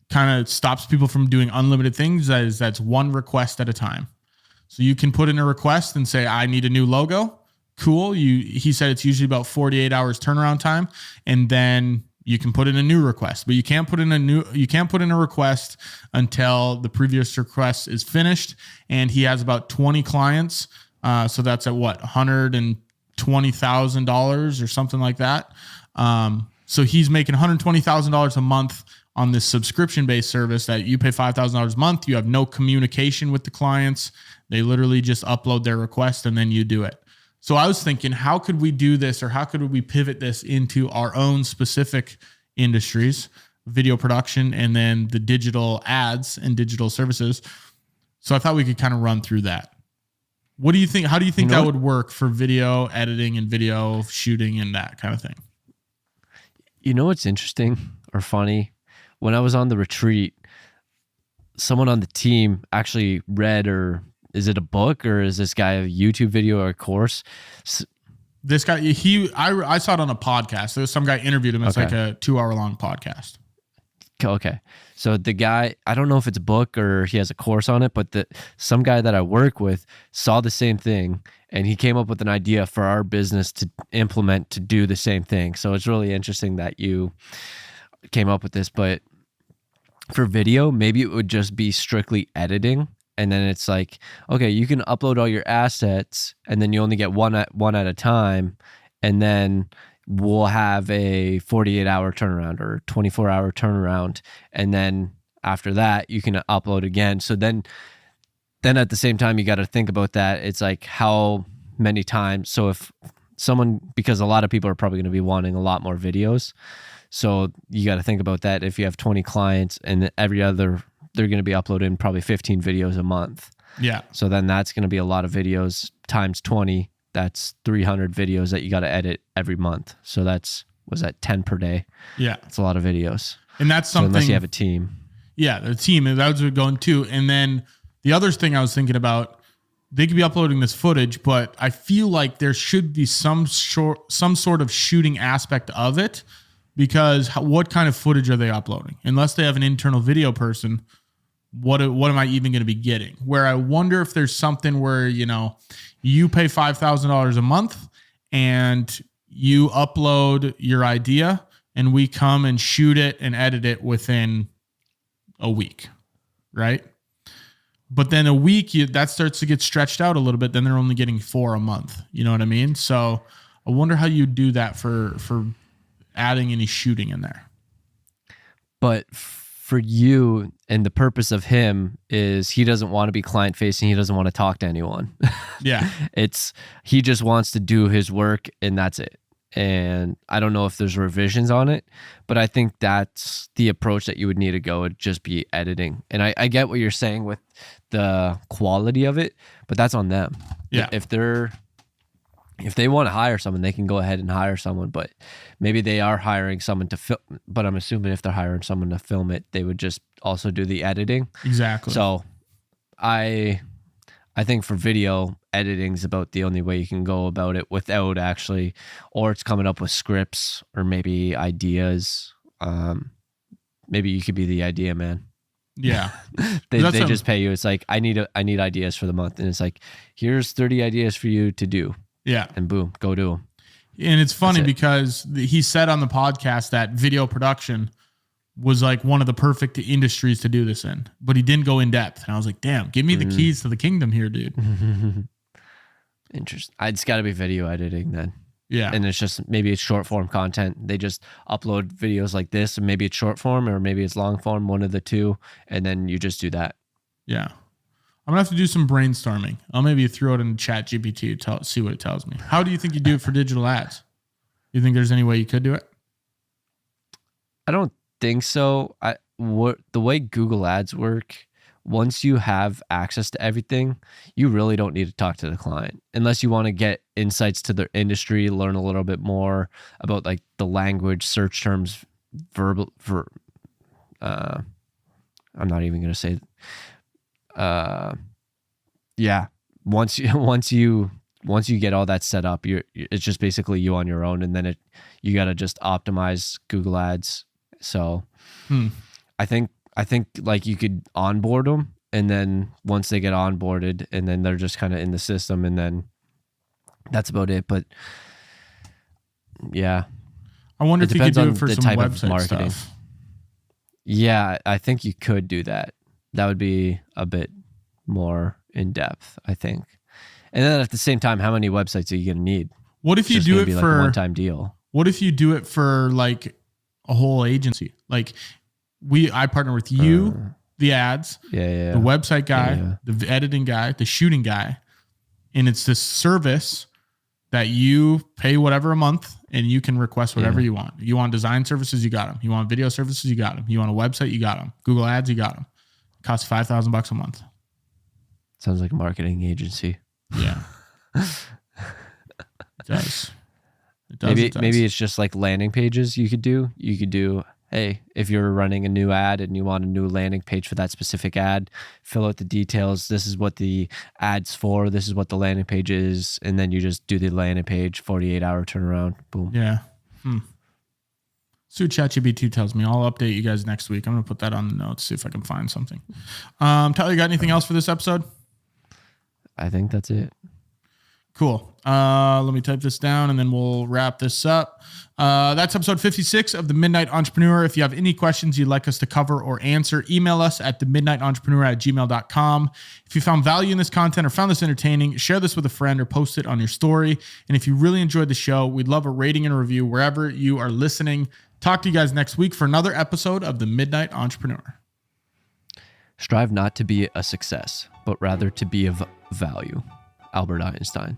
kind of stops people from doing unlimited things is that's one request at a time. So you can put in a request and say, I need a new logo. Cool. He said it's usually about 48 hours turnaround time. And then you can put in a new request, but you can't put in a request until the previous request is finished. And he has about 20 clients. So that's at what? $120,000 or something like that. So he's making $120,000 a month on this subscription-based service that you pay $5,000 a month. You have no communication with the clients. They literally just upload their request and then you do it. So I was thinking, how could we do this, or how could we pivot this into our own specific industries, video production, and then the digital ads and digital services? So I thought we could kind of run through that. What do you think? How do you think that would work for video editing and video shooting and that kind of thing? You know what's interesting or funny? When I was on the retreat, someone on the team actually read, or is it a book, or is this guy a YouTube video or a course? This guy, I saw it on a podcast. There was some guy interviewed him. It's like a 2-hour long podcast. Okay. So the guy, I don't know if it's a book or he has a course on it, but some guy that I work with saw the same thing, and he came up with an idea for our business to implement to do the same thing. So it's really interesting that you came up with this. But for video, maybe it would just be strictly editing, and then it's like, okay, you can upload all your assets, and then you only get one at a time, and then we'll have a 48-hour turnaround or 24-hour turnaround, and then after that you can upload again. So then at the same time you got to think about that. It's like how many times. So if someone, because a lot of people are probably going to be wanting a lot more videos, so you got to think about that. If you have 20 clients and they're going to be uploading probably 15 videos a month. Yeah. So then that's going to be a lot of videos times 20. That's 300 videos that you got to edit every month. So was that 10 per day? Yeah. It's a lot of videos. And that's something. So unless you have a team. Yeah, the team. That was going too. And then the other thing I was thinking about, they could be uploading this footage, but I feel like there should be some sort of shooting aspect of it, because what kind of footage are they uploading? Unless they have an internal video person, what am I even going to be getting? Where I wonder if there's something where, you pay $5,000 a month and you upload your idea and we come and shoot it and edit it within a week, right? But then a week, that starts to get stretched out a little bit. Then they're only getting 4 a month. You know what I mean? So I wonder how you do that for adding any shooting in there. But for you, and the purpose of him is he doesn't want to be client facing. He doesn't want to talk to anyone. Yeah. He just wants to do his work and that's it. And I don't know if there's revisions on it, but I think that's the approach that you would need to go, would just be editing. And I get what you're saying with the quality of it, but that's on them. Yeah. If they want to hire someone, they can go ahead and hire someone, but maybe they are hiring someone to film. But I'm assuming if they're hiring someone to film it, they would just also do the editing. Exactly. So I think for video, editing is about the only way you can go about it without actually, or it's coming up with scripts or maybe ideas. Maybe you could be the idea man. Yeah. they just pay you. It's like, I need ideas for the month. And it's like, here's 30 ideas for you to do. Yeah. And boom, go do them. And it's funny because he said on the podcast that video production was like one of the perfect industries to do this in, but he didn't go in depth. And I was like, damn, give me the keys to the kingdom here, dude. Interesting. It's got to be video editing then. Yeah. And it's just, maybe it's short form content. They just upload videos like this, and maybe it's short form or maybe it's long form, one of the two. And then you just do that. Yeah. I'm gonna have to do some brainstorming. I'll maybe throw it in Chat GPT, see what it tells me. How do you think you do it for digital ads? You think there's any way you could do it? I don't think so. The way Google Ads work, once you have access to everything, you really don't need to talk to the client unless you want to get insights to their industry, learn a little bit more about like the language, search terms, I'm not even going to say. Yeah. Once you get all that set up, it's just basically you on your own, and then you got to just optimize Google Ads. So I think like you could onboard them, and then once they get onboarded, and then they're just kind of in the system, and then that's about it. But yeah, I wonder if you could do it for some website marketing stuff. Yeah, I think you could do that. That would be a bit more in depth, I think. And then at the same time, how many websites are you going to need? What if you do it for like a one-time deal? What if you do it for like a whole agency? Like I partner with you, the ads, the website guy, the editing guy, the shooting guy. And it's this service that you pay whatever a month, and you can request whatever you want. You want design services, you got them. You want video services, you got them. You want a website, you got them. Google Ads, you got them. It costs $5,000 a month. Sounds like a marketing agency. Yeah. It does. Maybe it's just like landing pages you could do. You could do, hey, if you're running a new ad and you want a new landing page for that specific ad, fill out the details. This is what the ad's for. This is what the landing page is. And then you just do the landing page, 48-hour turnaround. Boom. Yeah. See what ChatGPT tells me. I'll update you guys next week. I'm going to put that on the notes, see if I can find something. Tyler, you got anything else for this episode? I think that's it. Cool. Let me type this down and then we'll wrap this up. That's episode 56 of The Midnight Entrepreneur. If you have any questions you'd like us to cover or answer, email us at themidnightentrepreneur@gmail.com. If you found value in this content or found this entertaining, share this with a friend or post it on your story. And if you really enjoyed the show, we'd love a rating and a review wherever you are listening. Talk to you guys next week for another episode of The Midnight Entrepreneur. Strive not to be a success, but rather to be of value. Albert Einstein.